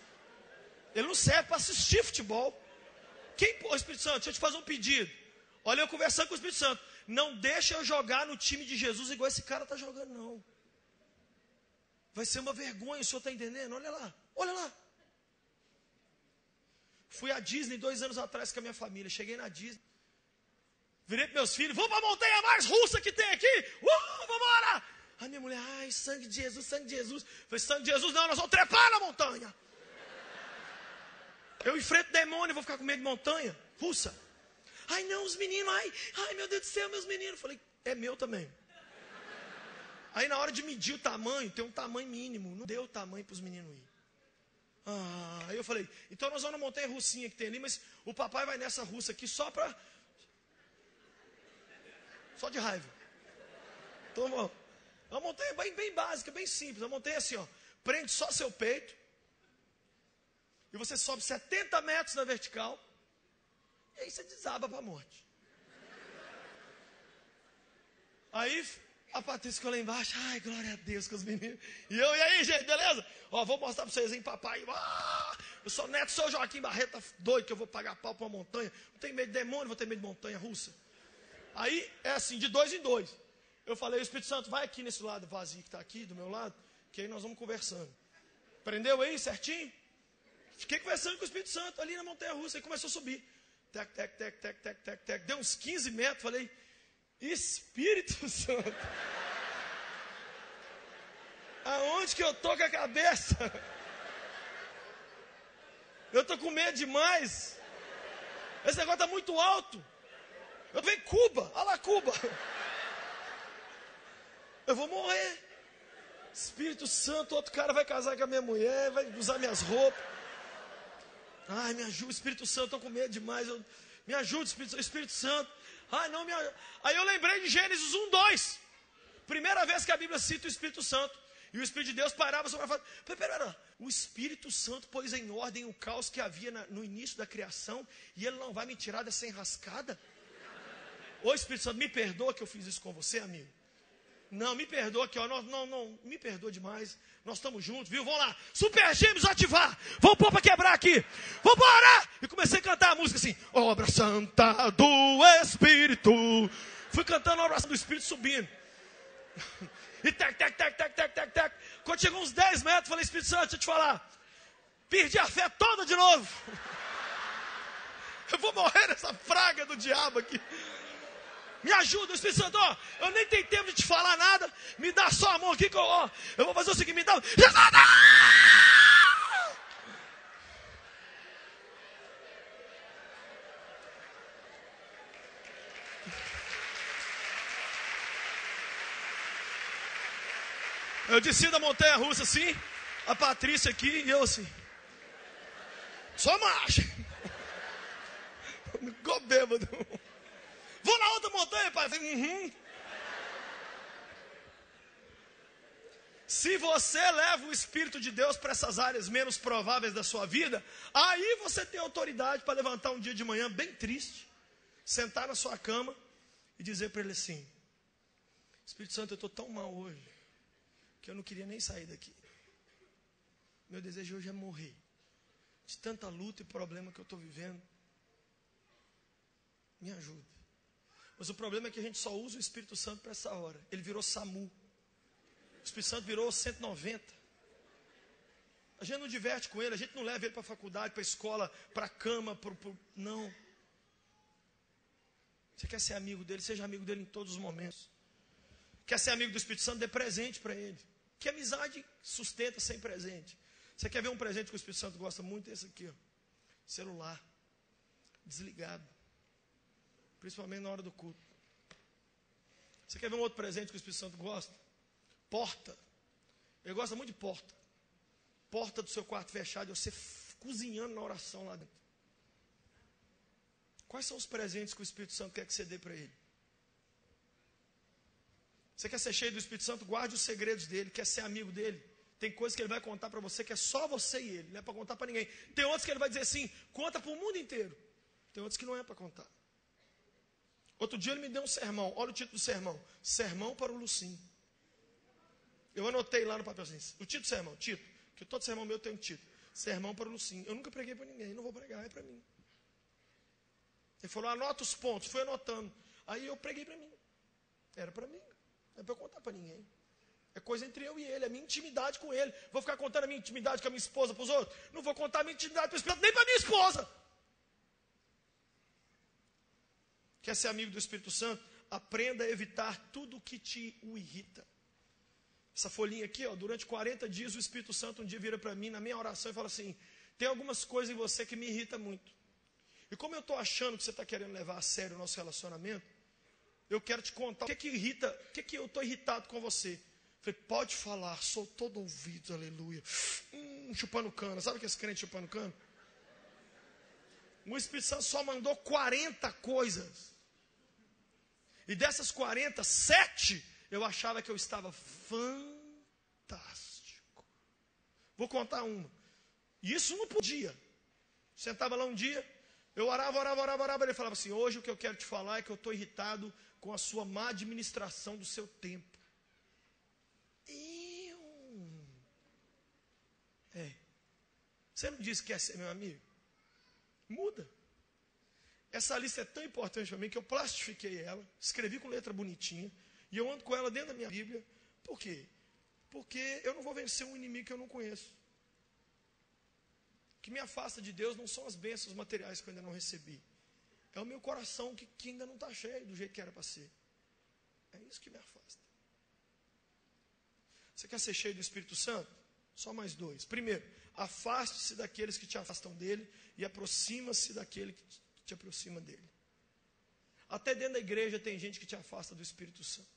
ele não serve para assistir futebol. Espírito Santo, deixa eu te fazer um pedido. Olha, eu conversando com o Espírito Santo. Não deixa eu jogar no time de Jesus igual esse cara está jogando, não. Vai ser uma vergonha, o senhor está entendendo? Olha lá, olha lá. Fui à Disney 2 anos atrás com a minha família. Cheguei na Disney. Virei para meus filhos, vamos para a montanha mais russa que tem aqui. Vamos embora. A minha mulher, ai, sangue de Jesus, sangue de Jesus. Eu falei, sangue de Jesus não, nós vamos trepar na montanha. Eu enfrento demônio, vou ficar com medo de montanha russa. Ai não, os meninos, ai meu Deus do céu, meus meninos. Eu falei, é meu também. Aí na hora de medir o tamanho, tem um tamanho mínimo. Não deu o tamanho para os meninos ir. Aí eu falei, então nós vamos na montanha russinha que tem ali, mas o papai vai nessa russa aqui só de raiva. Então, bom, é uma montanha bem básica, bem simples. A montanha é assim, ó, prende só seu peito. E você sobe 70 metros na vertical. E aí você desaba para a morte. Aí a Patrícia ficou lá embaixo. Ai, glória a Deus com os meninos. E aí, gente, beleza? Ó, vou mostrar para vocês, hein, papai. Eu sou neto do seu Joaquim Barreto, doido que eu vou pagar pau para uma montanha. Não tenho medo de demônio, vou ter medo de montanha russa. Aí é assim, de 2 em 2. Eu falei, Espírito Santo, vai aqui nesse lado vazio que está aqui, do meu lado, que aí nós vamos conversando. Prendeu aí, certinho? Fiquei conversando com o Espírito Santo ali na montanha russa, aí começou a subir. Tec, tec, tec, tec, tec, tec, tec. Deu uns 15 metros, falei, Espírito Santo, aonde que eu tô com a cabeça? Eu tô com medo demais. Esse negócio tá muito alto. Eu venho Cuba, olha lá Cuba. Eu vou morrer. Espírito Santo, outro cara vai casar com a minha mulher, vai usar minhas roupas. Ai, me ajuda, Espírito Santo, estou com medo demais. Me ajuda, Espírito Santo. Ai, não me ajuda. Aí eu lembrei de Gênesis 1:2. Primeira vez que a Bíblia cita o Espírito Santo. E o Espírito de Deus parava sobre a face. Pera. O Espírito Santo pôs em ordem o caos que havia no início da criação. E Ele não vai me tirar dessa enrascada? Ô Espírito Santo, me perdoa que eu fiz isso com você, amigo. Não, me perdoa aqui, ó. Não, me perdoa demais. Nós estamos juntos, viu? Vamos lá. Super Gêmeos ativar. Vamos pôr para quebrar aqui. Vambora! E comecei a cantar a música assim. Obra Santa do Espírito. Fui cantando a oração do Espírito subindo. E tec. Quando chegou uns 10 metros, falei, Espírito Santo, deixa eu te falar. Perdi a fé toda de novo. Eu vou morrer nessa praga do diabo aqui. Me ajuda, Espírito Santo, ó, eu nem tenho tempo de te falar nada. Me dá só a mão aqui que eu vou fazer o seguinte, me dá. Eu desci da montanha russa assim, a Patrícia aqui e eu assim. Só marcha. Ficou bêbado. Vou na outra montanha, pai. Se você leva o Espírito de Deus para essas áreas menos prováveis da sua vida, aí você tem autoridade para levantar um dia de manhã bem triste, sentar na sua cama e dizer para ele assim: Espírito Santo, eu estou tão mal hoje, que eu não queria nem sair daqui. Meu desejo hoje é morrer, de tanta luta e problema que eu estou vivendo. Me ajuda. Mas o problema é que a gente só usa o Espírito Santo para essa hora. Ele virou SAMU. O Espírito Santo virou 190. A gente não diverte com ele, a gente não leva ele para a faculdade, para a escola, para a cama, não. Você quer ser amigo dele, seja amigo dele em todos os momentos. Quer ser amigo do Espírito Santo, dê presente para ele. Que amizade sustenta sem presente. Você quer ver um presente que o Espírito Santo gosta muito? Esse aqui, ó. Celular. Desligado. Principalmente na hora do culto. Você quer ver um outro presente que o Espírito Santo gosta? Porta. Ele gosta muito de porta. Porta do seu quarto fechado e você cozinhando na oração lá dentro. Quais são os presentes que o Espírito Santo quer que você dê para ele? Você quer ser cheio do Espírito Santo? Guarde os segredos dele. Quer ser amigo dele? Tem coisas que ele vai contar para você que é só você e ele. Não é para contar para ninguém. Tem outros que ele vai dizer assim, conta para o mundo inteiro. Tem outros que não é para contar. Outro dia ele me deu um sermão. Olha o título do sermão. Sermão para o Lucim. Eu anotei lá no papel assim. O título do sermão. Título. Que todo sermão meu tem um título. Sermão para o Lucim. Eu nunca preguei para ninguém. Não vou pregar. É para mim. Ele falou, anota os pontos. Fui anotando. Aí eu preguei para mim. Era para mim. Não é para eu contar para ninguém. É coisa entre eu e ele, é minha intimidade com ele. Vou ficar contando a minha intimidade com a minha esposa para os outros? Não vou contar a minha intimidade para o Espírito, nem para a minha esposa. Quer ser amigo do Espírito Santo? Aprenda a evitar tudo que te o irrita. Essa folhinha aqui, ó, durante 40 dias, o Espírito Santo um dia vira para mim, na minha oração, e fala assim, tem algumas coisas em você que me irritam muito. E como eu estou achando que você está querendo levar a sério o nosso relacionamento, eu quero te contar o que irrita, o que eu estou irritado com você. Eu falei, pode falar, sou todo ouvido, aleluia. Chupando cana, sabe que esse crente chupando cana? O Espírito Santo só mandou 40 coisas. E dessas 40, 7 eu achava que eu estava fantástico. Vou contar uma. E isso não podia. Sentava lá um dia, eu orava. Ele falava assim, hoje o que eu quero te falar é que eu estou irritado com a sua má administração do seu tempo. Você não disse que quer ser meu amigo? Muda. Essa lista é tão importante para mim que eu plastifiquei ela, escrevi com letra bonitinha, e eu ando com ela dentro da minha Bíblia. Por quê? Porque eu não vou vencer um inimigo que eu não conheço. O que me afasta de Deus não são as bênçãos materiais que eu ainda não recebi. É o meu coração que ainda não está cheio do jeito que era para ser. É isso que me afasta. Você quer ser cheio do Espírito Santo? Só mais 2. Primeiro, afaste-se daqueles que te afastam dele e aproxima-se daquele que te aproxima dele. Até dentro da igreja tem gente que te afasta do Espírito Santo.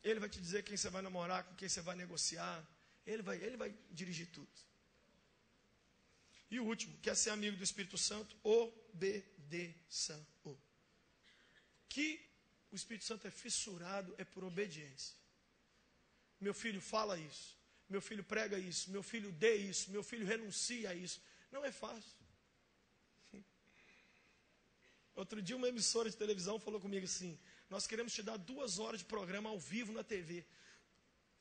Ele vai te dizer quem você vai namorar, com quem você vai negociar. Ele vai dirigir tudo. E o último, quer ser amigo do Espírito Santo? Obedeça-o. Que o Espírito Santo é fissurado é por obediência. Meu filho fala isso, meu filho prega isso, meu filho dê isso, meu filho renuncia a isso. Não é fácil. Outro dia uma emissora de televisão falou comigo assim, nós queremos te dar 2 horas de programa ao vivo na TV.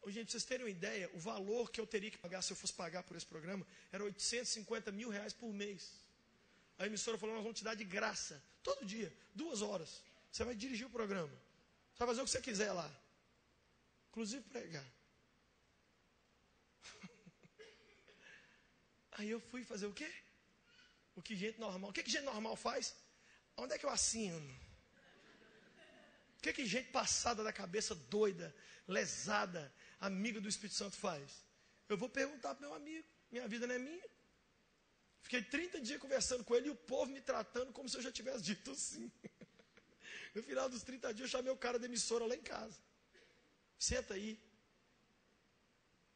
Gente, pra vocês terem uma ideia, o valor que eu teria que pagar se eu fosse pagar por esse programa era R$850 mil por mês. A emissora falou, nós vamos te dar de graça, todo dia, 2 horas. Você vai dirigir o programa. Você vai fazer o que você quiser lá. Inclusive pregar. Aí eu fui fazer o quê? O que gente normal. O que gente normal faz? Onde é que eu assino? O que gente passada da cabeça, doida, lesada, amiga do Espírito Santo faz? Eu vou perguntar para meu amigo. Minha vida não é minha. Fiquei 30 dias conversando com ele e o povo me tratando como se eu já tivesse dito sim. No final dos 30 dias eu chamei o cara da emissora lá em casa. Senta aí.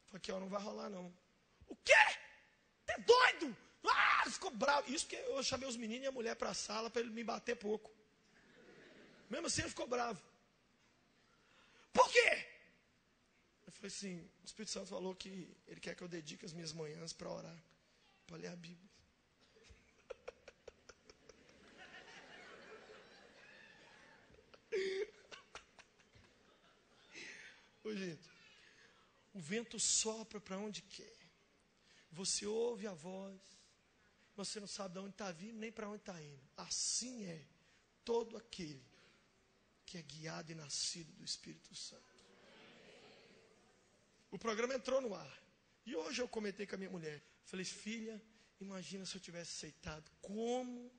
Falei, aqui, ó, não vai rolar não. O quê? Você é doido? Ah, ficou bravo. Isso porque eu chamei os meninos e a mulher para a sala para ele me bater pouco. Mesmo assim ele ficou bravo. Por quê? Eu falei assim, o Espírito Santo falou que ele quer que eu dedique as minhas manhãs para orar, para ler a Bíblia. Ô, gente, o vento sopra para onde quer. Você ouve a voz, você não sabe de onde está vindo, nem para onde está indo. Assim é todo aquele que é guiado e nascido do Espírito Santo. O programa entrou no ar. E hoje eu comentei com a minha mulher. Falei, filha, imagina se eu tivesse aceitado. Como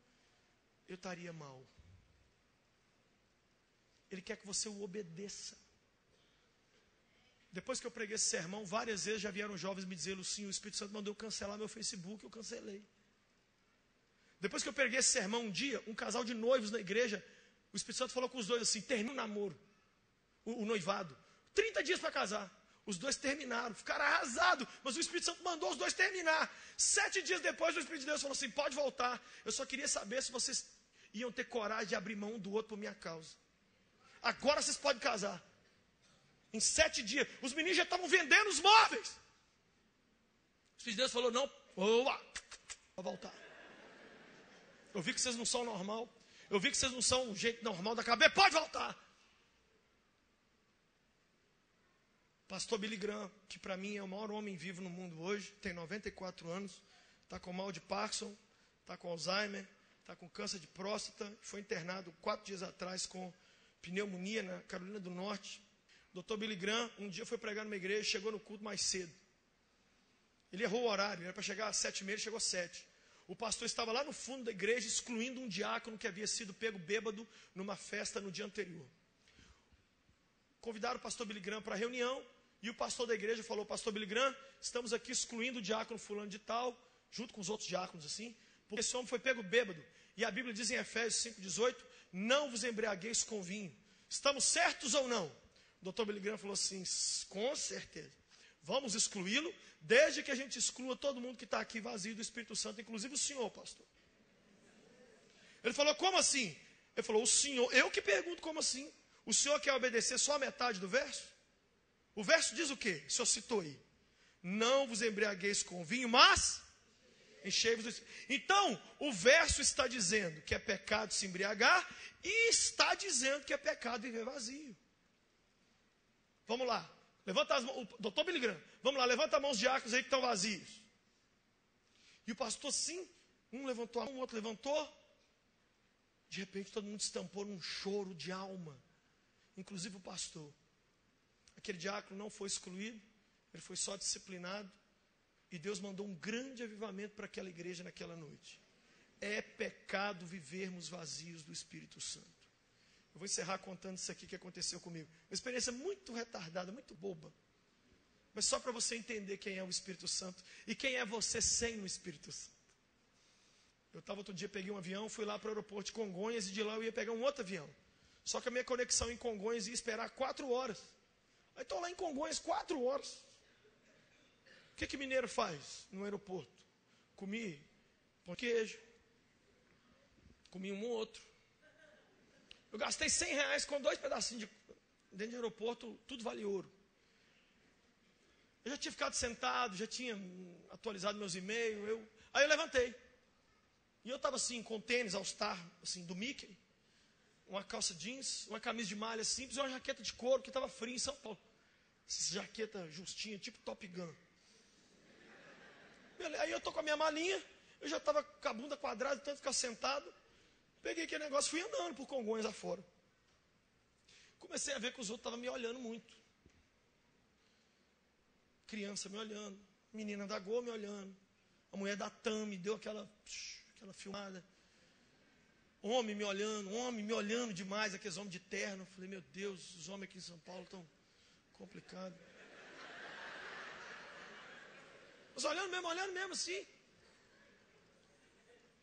eu estaria mal. Ele quer que você o obedeça. Depois que eu preguei esse sermão, várias vezes já vieram jovens me dizer, Lucinho, o Espírito Santo mandou eu cancelar meu Facebook, eu cancelei. Depois que eu preguei esse sermão um dia, um casal de noivos na igreja, o Espírito Santo falou com os dois assim, termina o namoro, o noivado. 30 dias para casar. Os dois terminaram, ficaram arrasados, mas o Espírito Santo mandou os dois terminar. 7 dias depois, o Espírito de Deus falou assim, pode voltar. Eu só queria saber se vocês iam ter coragem de abrir mão um do outro por minha causa. Agora vocês podem casar. Em 7 dias, os meninos já estavam vendendo os móveis. O Espírito de Deus falou, não, vou voltar. Eu vi que vocês não são normal. Eu vi que vocês não são um jeito normal da cabeça. Pode voltar. Pastor Billy Graham, que para mim é o maior homem vivo no mundo hoje, tem 94 anos, está com mal de Parkinson, está com Alzheimer, está com câncer de próstata, foi internado 4 dias atrás com pneumonia na Carolina do Norte. Dr. Billy Graham, um dia foi pregar numa igreja, chegou no culto mais cedo. Ele errou o horário, era para chegar às 7h30, ele chegou às 7. O pastor estava lá no fundo da igreja, excluindo um diácono que havia sido pego bêbado numa festa no dia anterior. Convidaram o pastor Billy Graham para a reunião, e o pastor da igreja falou: pastor Billy Graham, estamos aqui excluindo o diácono fulano de tal, junto com os outros diáconos assim, porque esse homem foi pego bêbado. E a Bíblia diz em Efésios 5,18, não vos embriagueis com vinho. Estamos certos ou não? O Dr. Billy Graham falou assim: com certeza. Vamos excluí-lo, desde que a gente exclua todo mundo que está aqui vazio do Espírito Santo, inclusive o senhor, pastor. Ele falou: como assim? Ele falou: o senhor, eu que pergunto como assim? O senhor quer obedecer só a metade do verso? O verso diz o quê? O senhor citou aí. Não vos embriagueis com vinho, mas enchei-vos do Espírito. Então, o verso está dizendo que é pecado se embriagar e está dizendo que é pecado viver vazio. Vamos lá. Levanta as mãos, o doutor Billy Graham, vamos lá, levanta a mão os diáconos aí que estão vazios. E o pastor, sim, um levantou a mão, o outro levantou. De repente todo mundo estampou num choro de alma, inclusive o pastor. Aquele diácono não foi excluído, ele foi só disciplinado. E Deus mandou um grande avivamento para aquela igreja naquela noite. É pecado vivermos vazios do Espírito Santo. Eu vou encerrar contando isso aqui que aconteceu comigo. Uma experiência muito retardada, muito boba. Mas só para você entender quem é o Espírito Santo e quem é você sem o Espírito Santo. Eu estava outro dia, peguei um avião, fui lá para o aeroporto de Congonhas e de lá eu ia pegar um outro avião. Só que a minha conexão em Congonhas ia esperar 4 horas. Aí estou lá em Congonhas 4 horas. O que mineiro faz no aeroporto? Comi pão de queijo. Comi um outro. Eu gastei R$100 com 2 pedacinhos dentro do aeroporto, tudo vale ouro. Eu já tinha ficado sentado, já tinha atualizado meus e-mails. Aí eu levantei. E eu estava assim, com tênis All-Star, assim, do Mickey, uma calça jeans, uma camisa de malha simples e uma jaqueta de couro, que estava frio em São Paulo. Essa jaqueta justinha, tipo Top Gun. Aí eu estou com a minha malinha, eu já estava com a bunda quadrada, tanto ficar sentado. Peguei aquele negócio, fui andando por Congonhas afora. Comecei a ver que os outros estavam me olhando muito. Criança me olhando, menina da Gol me olhando, a mulher da TAM me deu aquela filmada. Homem me olhando demais, aqueles homens de terno. Eu falei: meu Deus, os homens aqui em São Paulo estão complicados. Mas olhando mesmo assim.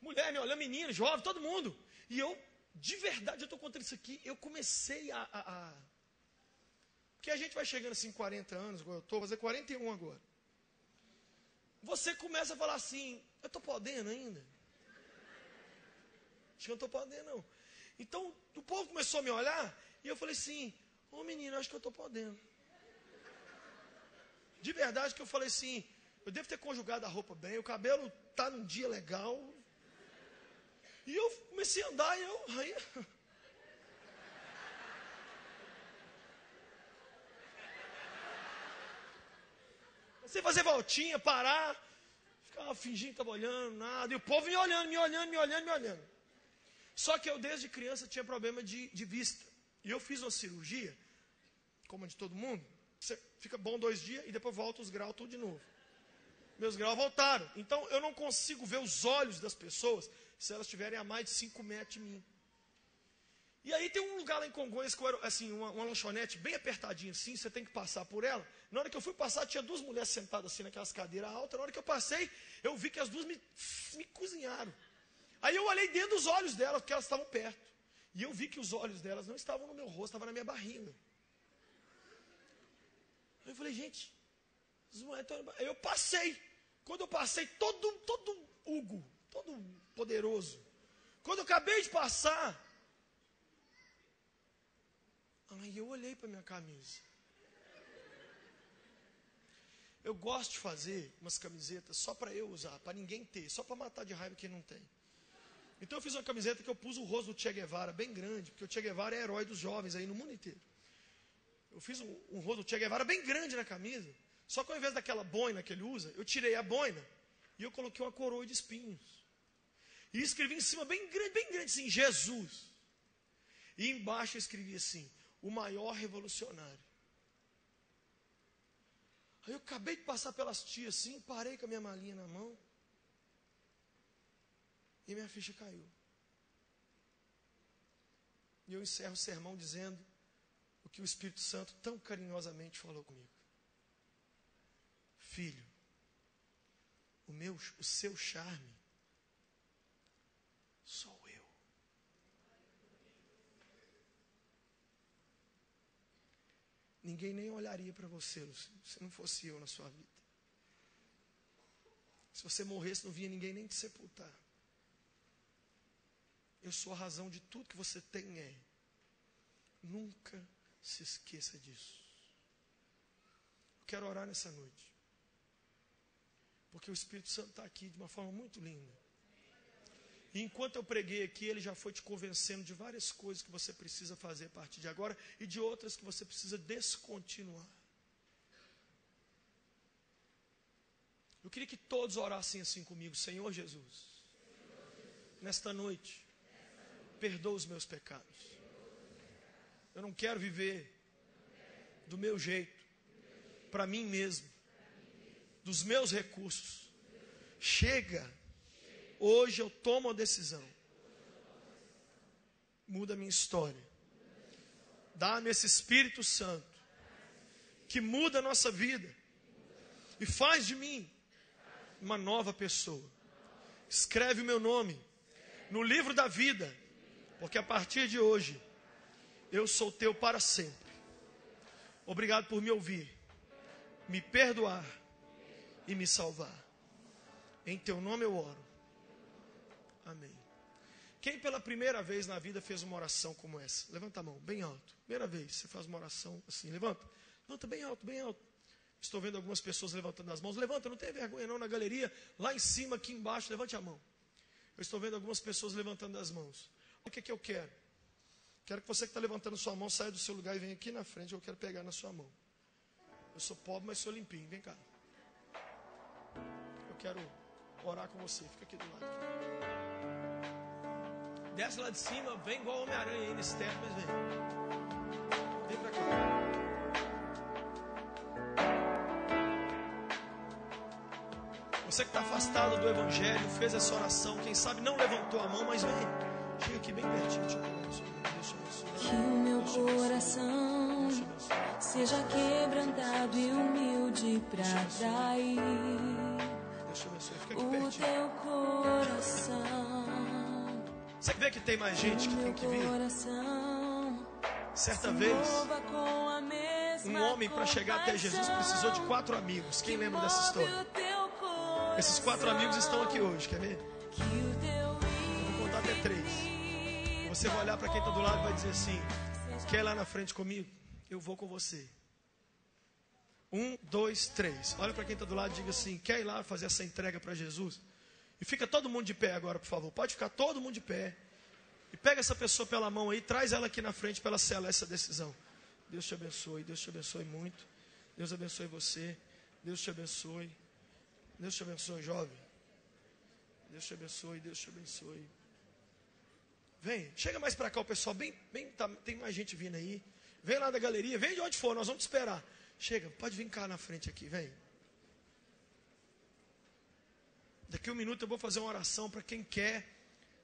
Mulher me olhando, menino, jovem, todo mundo. E eu, de verdade, eu estou contando isso aqui, eu comecei Porque a gente vai chegando assim, 40 anos, eu estou fazer 41 agora. Você começa a falar assim: eu estou podendo ainda? Acho que eu não estou podendo, não. Então, o povo começou a me olhar, e eu falei assim: ô menino, acho que eu estou podendo. De verdade que eu falei assim: eu devo ter conjugado a roupa bem, o cabelo está num dia legal. E eu comecei a andar e aí comecei a fazer voltinha, parar, ficava fingindo que estava olhando, nada. E o povo me olhando. Só que eu desde criança tinha problema de vista. E eu fiz uma cirurgia, como a de todo mundo. Você fica bom 2 dias e depois volta os graus tudo de novo. Meus graus voltaram. Então eu não consigo ver os olhos das pessoas se elas estiverem a mais de 5 metros de mim. E aí tem um lugar lá em Congonhas, que era, assim, uma lanchonete bem apertadinha assim, você tem que passar por ela. Na hora que eu fui passar, tinha 2 mulheres sentadas assim naquelas cadeiras altas. Na hora que eu passei, eu vi que as 2 me cozinharam. Aí eu olhei dentro dos olhos delas, porque elas estavam perto. E eu vi que os olhos delas não estavam no meu rosto, estavam na minha barriga. Aí eu falei: gente, aí eu passei. Quando eu passei, todo Hugo, todo poderoso. Quando eu acabei de passar, aí eu olhei para minha camisa. Eu gosto de fazer umas camisetas só para eu usar, para ninguém ter, só para matar de raiva quem não tem. Então eu fiz uma camiseta que eu pus o rosto do Che Guevara bem grande, porque o Che Guevara é herói dos jovens aí no mundo inteiro. Eu fiz um rosto do Che Guevara bem grande na camisa, só que ao invés daquela boina que ele usa, eu tirei a boina e eu coloquei uma coroa de espinhos. E escrevi em cima bem grande assim: Jesus. E embaixo eu escrevi assim: o maior revolucionário. Aí eu acabei de passar pelas tias assim, parei com a minha malinha na mão. E minha ficha caiu. E eu encerro o sermão dizendo o que o Espírito Santo tão carinhosamente falou comigo. Filho, o seu charme sou eu. Ninguém nem olharia para você, Luciano, se não fosse eu na sua vida. Se você morresse, não vinha ninguém nem te sepultar. Eu sou a razão de tudo que você tem, é. Nunca se esqueça disso. Eu quero orar nessa noite. Porque o Espírito Santo está aqui de uma forma muito linda. E enquanto eu preguei aqui, ele já foi te convencendo de várias coisas que você precisa fazer a partir de agora e de outras que você precisa descontinuar. Eu queria que todos orassem assim comigo. Senhor Jesus, nesta noite, perdoa os meus pecados. Eu não quero viver do meu jeito, para mim mesmo, dos meus recursos. Chega. Hoje eu tomo a decisão. Muda a minha história. Dá-me esse Espírito Santo que muda a nossa vida e faz de mim uma nova pessoa. Escreve o meu nome no livro da vida, porque a partir de hoje eu sou teu para sempre. Obrigado por me ouvir, me perdoar e me salvar. Em teu nome eu oro. Amém. Quem pela primeira vez na vida fez uma oração como essa? Levanta a mão, bem alto. Primeira vez, você faz uma oração assim, levanta. Levanta bem alto, bem alto. Estou vendo algumas pessoas levantando as mãos. Levanta, não tenha vergonha não, na galeria. Lá em cima, aqui embaixo, levante a mão. Eu estou vendo algumas pessoas levantando as mãos. O que eu quero? Quero que você que está levantando sua mão saia do seu lugar e venha aqui na frente. Eu quero pegar na sua mão. Eu sou pobre, mas sou limpinho. Vem cá. Eu quero orar com você. Fica aqui do lado. Desce lá de cima, vem igual Homem-Aranha aí nesse teto, mas vem. Vem pra cá. Você que está afastado do Evangelho, fez essa oração, quem sabe não levantou a mão, mas vem. Chega aqui bem pertinho. Que o meu coração seja quebrantado e humilde pra trair o teu coração. Você vê que tem mais gente que tem que vir? Certa vez, um homem para chegar até Jesus precisou de 4 amigos. Quem lembra dessa história? Esses 4 amigos estão aqui hoje, quer ver? Eu vou contar até 3. Você vai olhar para quem está do lado e vai dizer assim: quer ir lá na frente comigo? Eu vou com você. 1, 2, 3. Olha para quem está do lado e diga assim: quer ir lá fazer essa entrega para Jesus? E fica todo mundo de pé agora, por favor. Pode ficar todo mundo de pé. E pega essa pessoa pela mão aí, traz ela aqui na frente para ela selar essa decisão. Deus te abençoe, Deus te abençoe muito. Deus abençoe você. Deus te abençoe. Deus te abençoe, jovem. Deus te abençoe, Deus te abençoe. Vem, chega mais para cá o pessoal, tem mais gente vindo aí. Vem lá da galeria, vem de onde for, nós vamos te esperar. Chega, pode vir cá na frente aqui, vem. Daqui a 1 minuto eu vou fazer uma oração para quem quer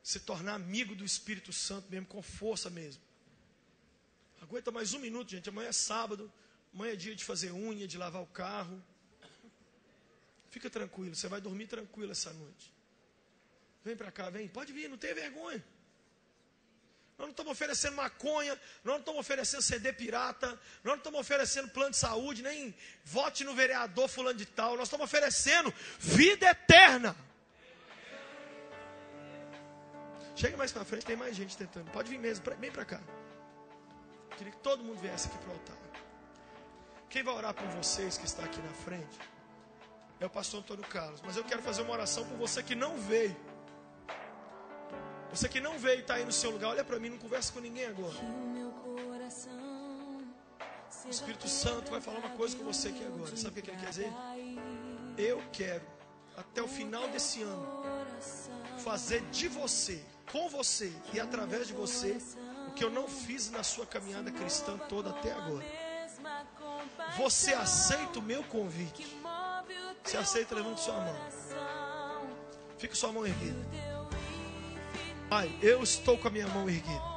se tornar amigo do Espírito Santo mesmo, com força mesmo. Aguenta mais 1 minuto, gente. Amanhã é sábado, amanhã é dia de fazer unha, de lavar o carro. Fica tranquilo, você vai dormir tranquilo essa noite. Vem para cá, vem. Pode vir, não tenha vergonha. Nós não estamos oferecendo maconha, nós não estamos oferecendo CD pirata, nós não estamos oferecendo plano de saúde, nem vote no vereador fulano de tal. Nós estamos oferecendo vida eterna. Chega mais para frente, tem mais gente tentando. Pode vir mesmo, vem para cá. Queria que todo mundo viesse aqui para o altar. Quem vai orar por vocês que está aqui na frente é o pastor Antônio Carlos. Mas eu quero fazer uma oração por você que não veio. Você que não veio e está aí no seu lugar, olha para mim, não conversa com ninguém agora. O Espírito Santo vai falar uma coisa com você aqui agora. Sabe o que ele quer dizer? Eu quero, até o final desse ano, fazer de você, com você e através de você, o que eu não fiz na sua caminhada cristã toda até agora. Você aceita o meu convite? Se aceita, levante sua mão. Fica sua mão erguida. Pai, eu estou com a minha mão erguida.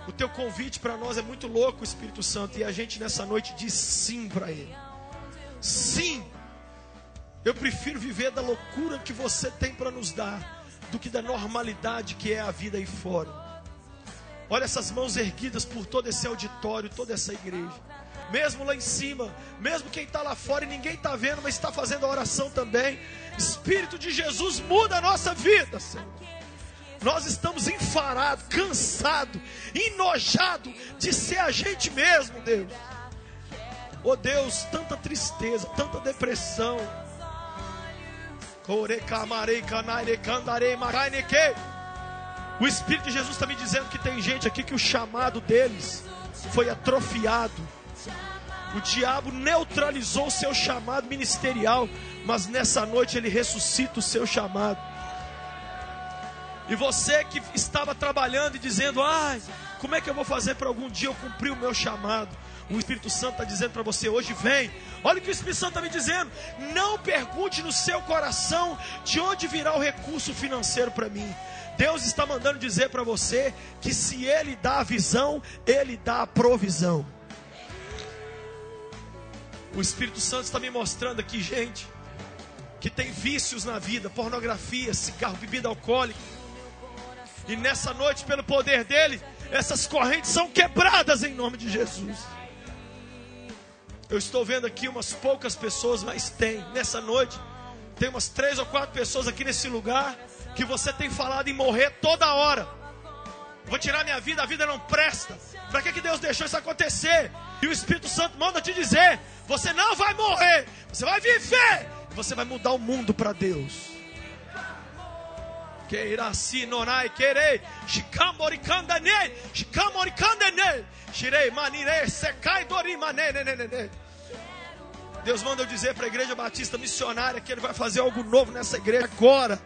O teu convite para nós é muito louco, Espírito Santo. E a gente nessa noite diz sim para ele. Sim. Eu prefiro viver da loucura que você tem para nos dar do que da normalidade que é a vida aí fora. Olha essas mãos erguidas por todo esse auditório, toda essa igreja. Mesmo lá em cima, mesmo quem está lá fora e ninguém está vendo, mas está fazendo a oração também. Espírito de Jesus, muda a nossa vida, Senhor. Nós estamos enfarados, cansados, enojados de ser a gente mesmo, Deus. Oh Deus, tanta tristeza, tanta depressão. O Espírito de Jesus está me dizendo que tem gente aqui que o chamado deles foi atrofiado. O diabo neutralizou o seu chamado ministerial, mas nessa noite ele ressuscita o seu chamado. E você que estava trabalhando e dizendo, ai, como é que eu vou fazer para algum dia eu cumprir o meu chamado? O Espírito Santo está dizendo para você hoje, vem. Olha o que o Espírito Santo está me dizendo. Não pergunte no seu coração de onde virá o recurso financeiro para mim. Deus está mandando dizer para você que se Ele dá a visão, Ele dá a provisão. O Espírito Santo está me mostrando aqui, gente, que tem vícios na vida, pornografia, cigarro, bebida alcoólica. E nessa noite, pelo poder dele, essas correntes são quebradas em nome de Jesus. Eu estou vendo aqui umas poucas pessoas, mas nessa noite, tem umas 3 ou 4 pessoas aqui nesse lugar, que você tem falado em morrer toda hora. Vou tirar minha vida, a vida não presta. Para que Deus deixou isso acontecer? E o Espírito Santo manda te dizer, você não vai morrer, você vai viver, você vai mudar o mundo para Deus. Keirasi norai querei, shikambori kandane, shikamori kandane, shirei manire sekai dori manene. Deus manda eu dizer para a Igreja Batista Missionária que Ele vai fazer algo novo nessa igreja agora.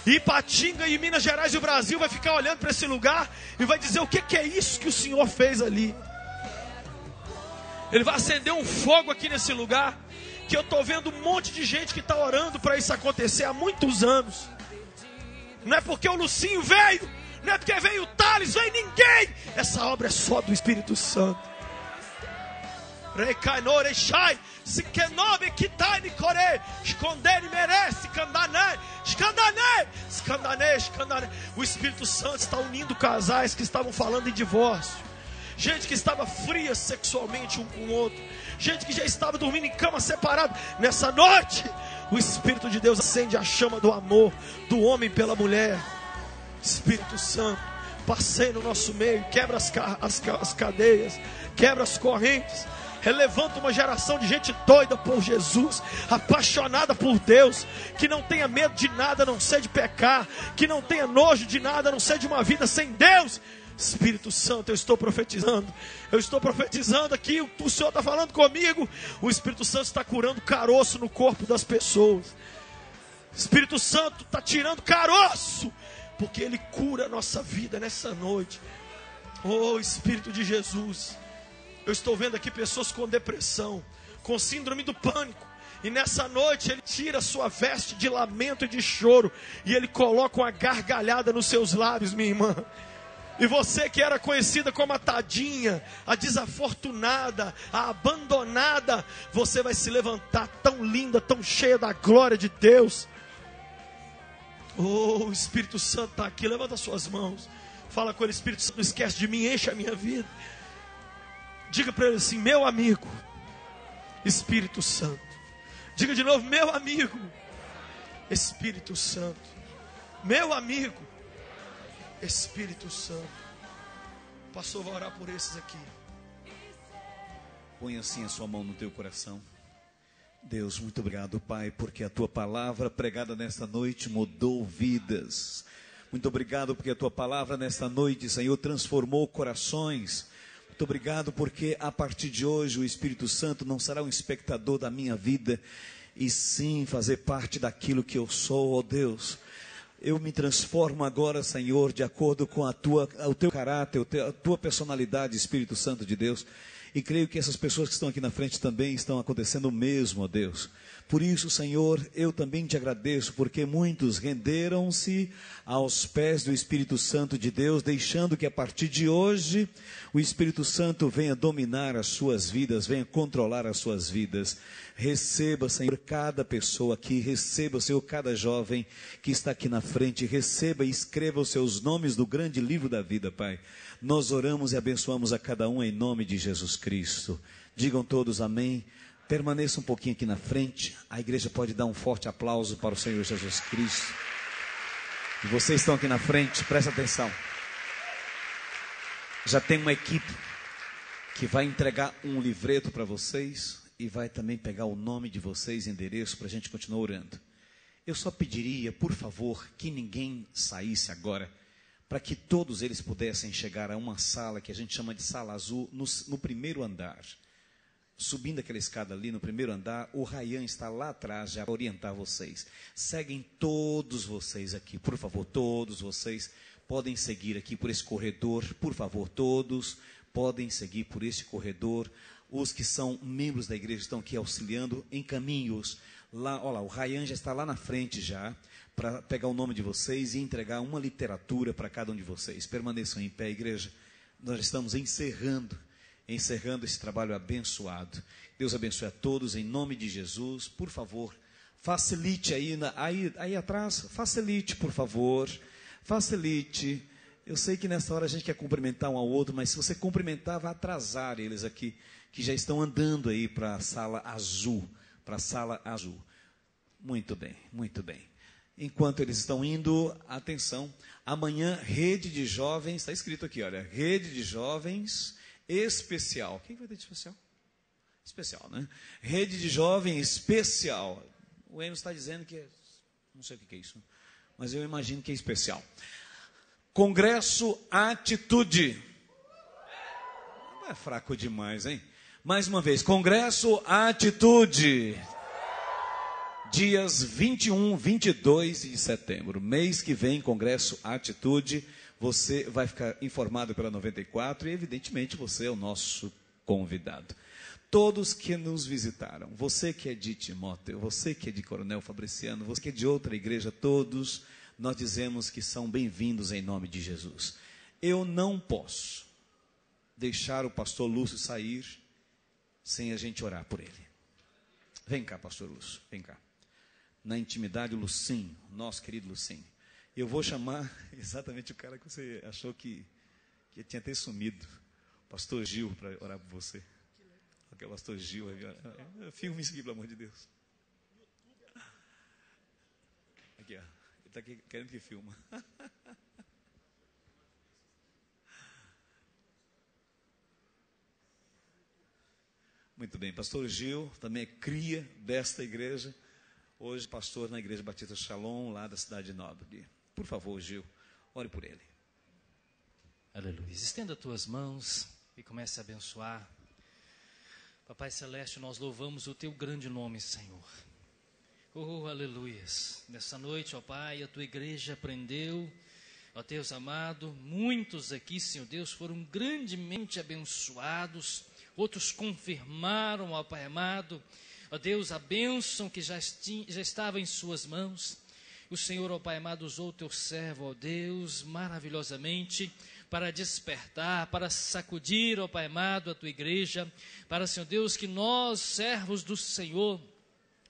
E Ipatinga e Minas Gerais e o Brasil vai ficar olhando para esse lugar e vai dizer o que é isso que o Senhor fez ali. Ele vai acender um fogo aqui nesse lugar, que eu estou vendo um monte de gente que está orando para isso acontecer há muitos anos. Não é porque o Lucinho veio, não é porque veio o Thales, veio ninguém. Essa obra é só do Espírito Santo. O Espírito Santo está unindo casais que estavam falando em divórcio, gente que estava fria sexualmente um com o outro, gente que já estava dormindo em cama separado. Nessa noite o Espírito de Deus acende a chama do amor do homem pela mulher. Espírito Santo, passei no nosso meio, quebra as cadeias, quebra as correntes, relevanta uma geração de gente doida por Jesus, apaixonada por Deus, que não tenha medo de nada a não ser de pecar, que não tenha nojo de nada a não ser de uma vida sem Deus. Espírito Santo, eu estou profetizando aqui, o Senhor está falando comigo. O Espírito Santo está curando caroço no corpo das pessoas. Espírito Santo está tirando caroço, porque Ele cura a nossa vida nessa noite. Oh Espírito de Jesus, eu estou vendo aqui pessoas com depressão, com síndrome do pânico. E nessa noite Ele tira a sua veste de lamento e de choro, e Ele coloca uma gargalhada nos seus lábios, minha irmã. E você que era conhecida como a tadinha, a desafortunada, a abandonada, você vai se levantar tão linda, tão cheia da glória de Deus. Oh, o Espírito Santo está aqui. Levanta as suas mãos, fala com ele: Espírito Santo, não esquece de mim, enche a minha vida. Diga para ele assim: meu amigo Espírito Santo. Diga de novo: meu amigo Espírito Santo. Meu amigo Espírito Santo. O pastor vai orar por esses aqui. Põe assim a sua mão no teu coração. Deus, muito obrigado, Pai, porque a tua palavra pregada nesta noite mudou vidas. Muito obrigado porque a tua palavra nesta noite, Senhor, transformou corações. Muito obrigado porque a partir de hoje o Espírito Santo não será um espectador da minha vida, e sim fazer parte daquilo que eu sou, ó Deus. Eu me transformo agora, Senhor, de acordo com o teu caráter, a tua personalidade, Espírito Santo de Deus. E creio que essas pessoas que estão aqui na frente também estão acontecendo o mesmo, ó Deus. Por isso, Senhor, eu também te agradeço, porque muitos renderam-se aos pés do Espírito Santo de Deus, deixando que a partir de hoje o Espírito Santo venha dominar as suas vidas, venha controlar as suas vidas. Receba, Senhor, cada pessoa aqui, receba, Senhor, cada jovem que está aqui na frente, receba e escreva os seus nomes no grande livro da vida, Pai. Nós oramos e abençoamos a cada um em nome de Jesus Cristo. Digam todos amém. Permaneça um pouquinho aqui na frente. A igreja pode dar um forte aplauso para o Senhor Jesus Cristo. E vocês estão aqui na frente, presta atenção. Já tem uma equipe que vai entregar um livreto para vocês e vai também pegar o nome de vocês, endereço, para a gente continuar orando. Eu só pediria, por favor, que ninguém saísse agora, para que todos eles pudessem chegar a uma sala que a gente chama de sala azul, no primeiro andar. Subindo aquela escada ali no primeiro andar, o Ryan está lá atrás já para orientar vocês. Seguem todos vocês aqui, por favor, todos vocês podem seguir aqui por esse corredor, por favor, todos podem seguir por esse corredor. Os que são membros da igreja estão aqui auxiliando em caminhos. Lá, olha lá, o Ryan já está lá na frente já, para pegar o nome de vocês e entregar uma literatura para cada um de vocês. Permaneçam em pé, igreja. Nós estamos encerrando esse trabalho abençoado. Deus abençoe a todos em nome de Jesus. Por favor, facilite aí atrás, facilite, por favor, facilite. Eu sei que nessa hora a gente quer cumprimentar um ao outro, mas se você cumprimentar, vai atrasar eles aqui, que já estão andando aí para a sala azul, Muito bem, muito bem. Enquanto eles estão indo, atenção, amanhã, rede de jovens, está escrito aqui, olha, rede de jovens especial. Quem vai ter de especial? Especial, né? Rede de jovem especial. O Enos está dizendo que, não sei o que é isso, mas eu imagino que é especial. Congresso Atitude. Não é fraco demais, hein? Mais uma vez, Congresso Atitude. Dias 21, 22 de setembro. Mês que vem, Congresso Atitude. Você vai ficar informado pela 94 e, evidentemente, você é o nosso convidado. Todos que nos visitaram, você que é de Timóteo, você que é de Coronel Fabriciano, você que é de outra igreja, todos nós dizemos que são bem-vindos em nome de Jesus. Eu não posso deixar o pastor Lúcio sair sem a gente orar por ele. Vem cá, pastor Lúcio, vem cá. Na intimidade, o Lucinho, nosso querido Lucinho. Eu vou chamar exatamente o cara que você achou que tinha até sumido, o pastor Gil, para orar por você. Ok, o pastor Gil, filme isso aqui, pelo amor de Deus. Aqui, ó. Ele está aqui querendo que filma. Muito bem, pastor Gil também é cria desta igreja. Hoje, pastor na Igreja Batista Shalom, lá da cidade Nobre. Por favor, Gil, ore por ele. Aleluia. Estenda as tuas mãos e comece a abençoar. Papai Celeste, nós louvamos o teu grande nome, Senhor. Oh, aleluias. Nessa noite, ó Pai, a tua igreja aprendeu, ó Deus amado, muitos aqui, Senhor Deus, foram grandemente abençoados, outros confirmaram, ó Pai amado, ó Deus, a bênção que já estava em suas mãos. O Senhor, ó Pai amado, usou o teu servo, ó Deus, maravilhosamente, para despertar, para sacudir, ó Pai amado, a tua igreja, para, Senhor Deus, que nós, servos do Senhor,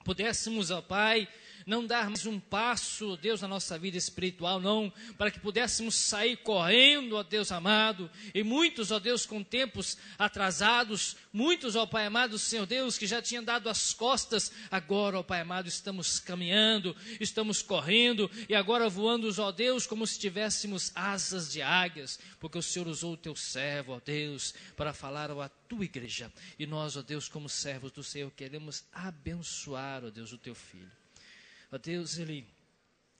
pudéssemos, ó Pai, não dar mais um passo, Deus, na nossa vida espiritual, não, para que pudéssemos sair correndo, ó Deus amado, e muitos, ó Deus, com tempos atrasados, muitos, ó Pai amado, Senhor Deus, que já tinham dado as costas, agora, ó Pai amado, estamos caminhando, estamos correndo, e agora voando, ó Deus, como se tivéssemos asas de águias, porque o Senhor usou o teu servo, ó Deus, para falar à tua igreja, e nós, ó Deus, como servos do Senhor, queremos abençoar, ó Deus, o teu filho. Ó Deus, ele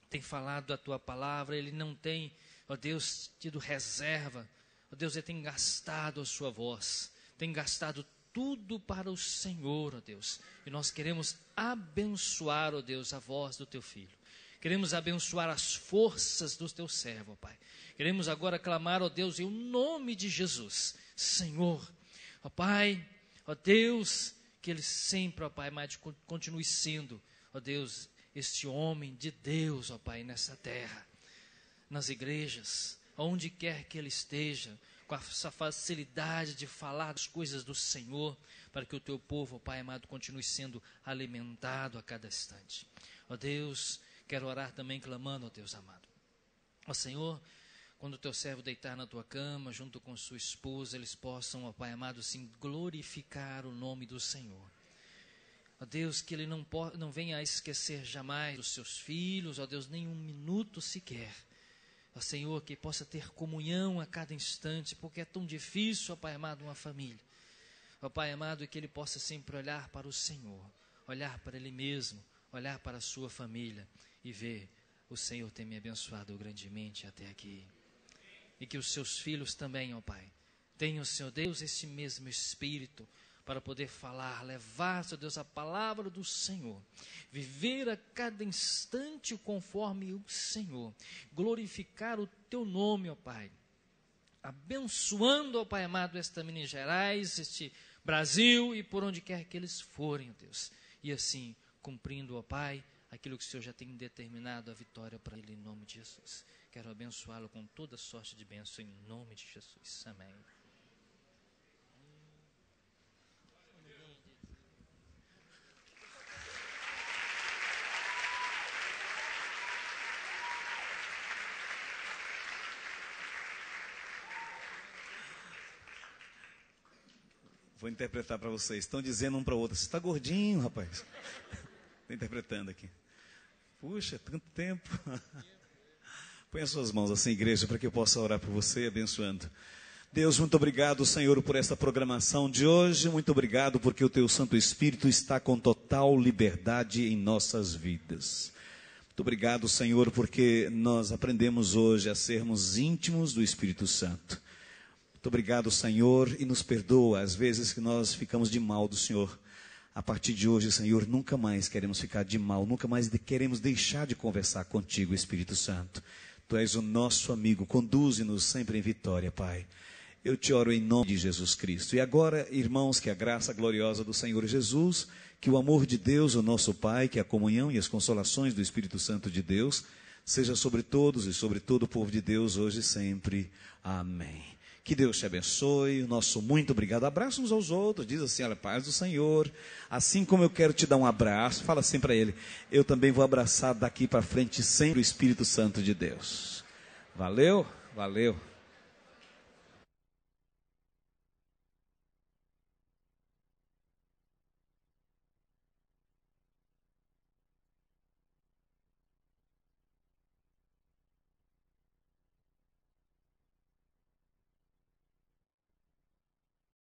tem falado a tua palavra, ele não tem, ó Deus, tido reserva, ó Deus, ele tem gastado a sua voz, tem gastado tudo para o Senhor, ó Deus, e nós queremos abençoar, ó Deus, a voz do teu filho. Queremos abençoar as forças do teu servo, ó Pai. Queremos agora clamar, ó Deus, em nome de Jesus. Senhor, ó Pai, ó Deus, que ele sempre, ó Pai, mais continue sendo, ó Deus, este homem de Deus, ó Pai, nessa terra, nas igrejas, onde quer que ele esteja, com essa facilidade de falar das coisas do Senhor, para que o teu povo, ó Pai amado, continue sendo alimentado a cada instante. Ó Deus, quero orar também clamando, ó Deus amado. Ó Senhor, quando o teu servo deitar na tua cama, junto com sua esposa, eles possam, ó Pai amado, sim, glorificar o nome do Senhor. Ó Deus, que ele não venha a esquecer jamais dos seus filhos, ó Deus, nem um minuto sequer. Ó Senhor, que possa ter comunhão a cada instante, porque é tão difícil, ó Pai amado, uma família. Ó Pai amado, que ele possa sempre olhar para o Senhor, olhar para ele mesmo, olhar para a sua família e ver o Senhor ter me abençoado grandemente até aqui. E que os seus filhos também, ó Pai, tenham, Senhor Deus, esse mesmo espírito para poder falar, levar, Senhor Deus, a palavra do Senhor, viver a cada instante conforme o Senhor, glorificar o teu nome, ó Pai, abençoando, ó Pai amado, esta Minas Gerais, este Brasil e por onde quer que eles forem, ó Deus, e assim, cumprindo, ó Pai, aquilo que o Senhor já tem determinado, a vitória para ele, em nome de Jesus. Quero abençoá-lo com toda sorte de bênção, em nome de Jesus. Amém. Vou interpretar para vocês. Estão dizendo um para o outro: você está gordinho, rapaz. Estou interpretando aqui. Puxa, tanto tempo. Põe as suas mãos assim, igreja, para que eu possa orar por você, abençoando. Deus, muito obrigado, Senhor, por esta programação de hoje. Muito obrigado porque o Teu Santo Espírito está com total liberdade em nossas vidas. Muito obrigado, Senhor, porque nós aprendemos hoje a sermos íntimos do Espírito Santo. Muito obrigado, Senhor, e nos perdoa às vezes que nós ficamos de mal do Senhor. A partir de hoje, Senhor, nunca mais queremos ficar de mal, nunca mais queremos deixar de conversar contigo, Espírito Santo. Tu és o nosso amigo, conduze-nos sempre em vitória, Pai. Eu te oro em nome de Jesus Cristo. E agora, irmãos, que a graça gloriosa do Senhor Jesus, que o amor de Deus, o nosso Pai, que a comunhão e as consolações do Espírito Santo de Deus, seja sobre todos e sobre todo o povo de Deus, hoje e sempre. Amém. Que Deus te abençoe, nosso muito obrigado. Abraça uns aos outros, diz assim: olha, paz do Senhor. Assim como eu quero te dar um abraço, fala assim para ele: eu também vou abraçar daqui para frente sempre o Espírito Santo de Deus. Valeu, valeu.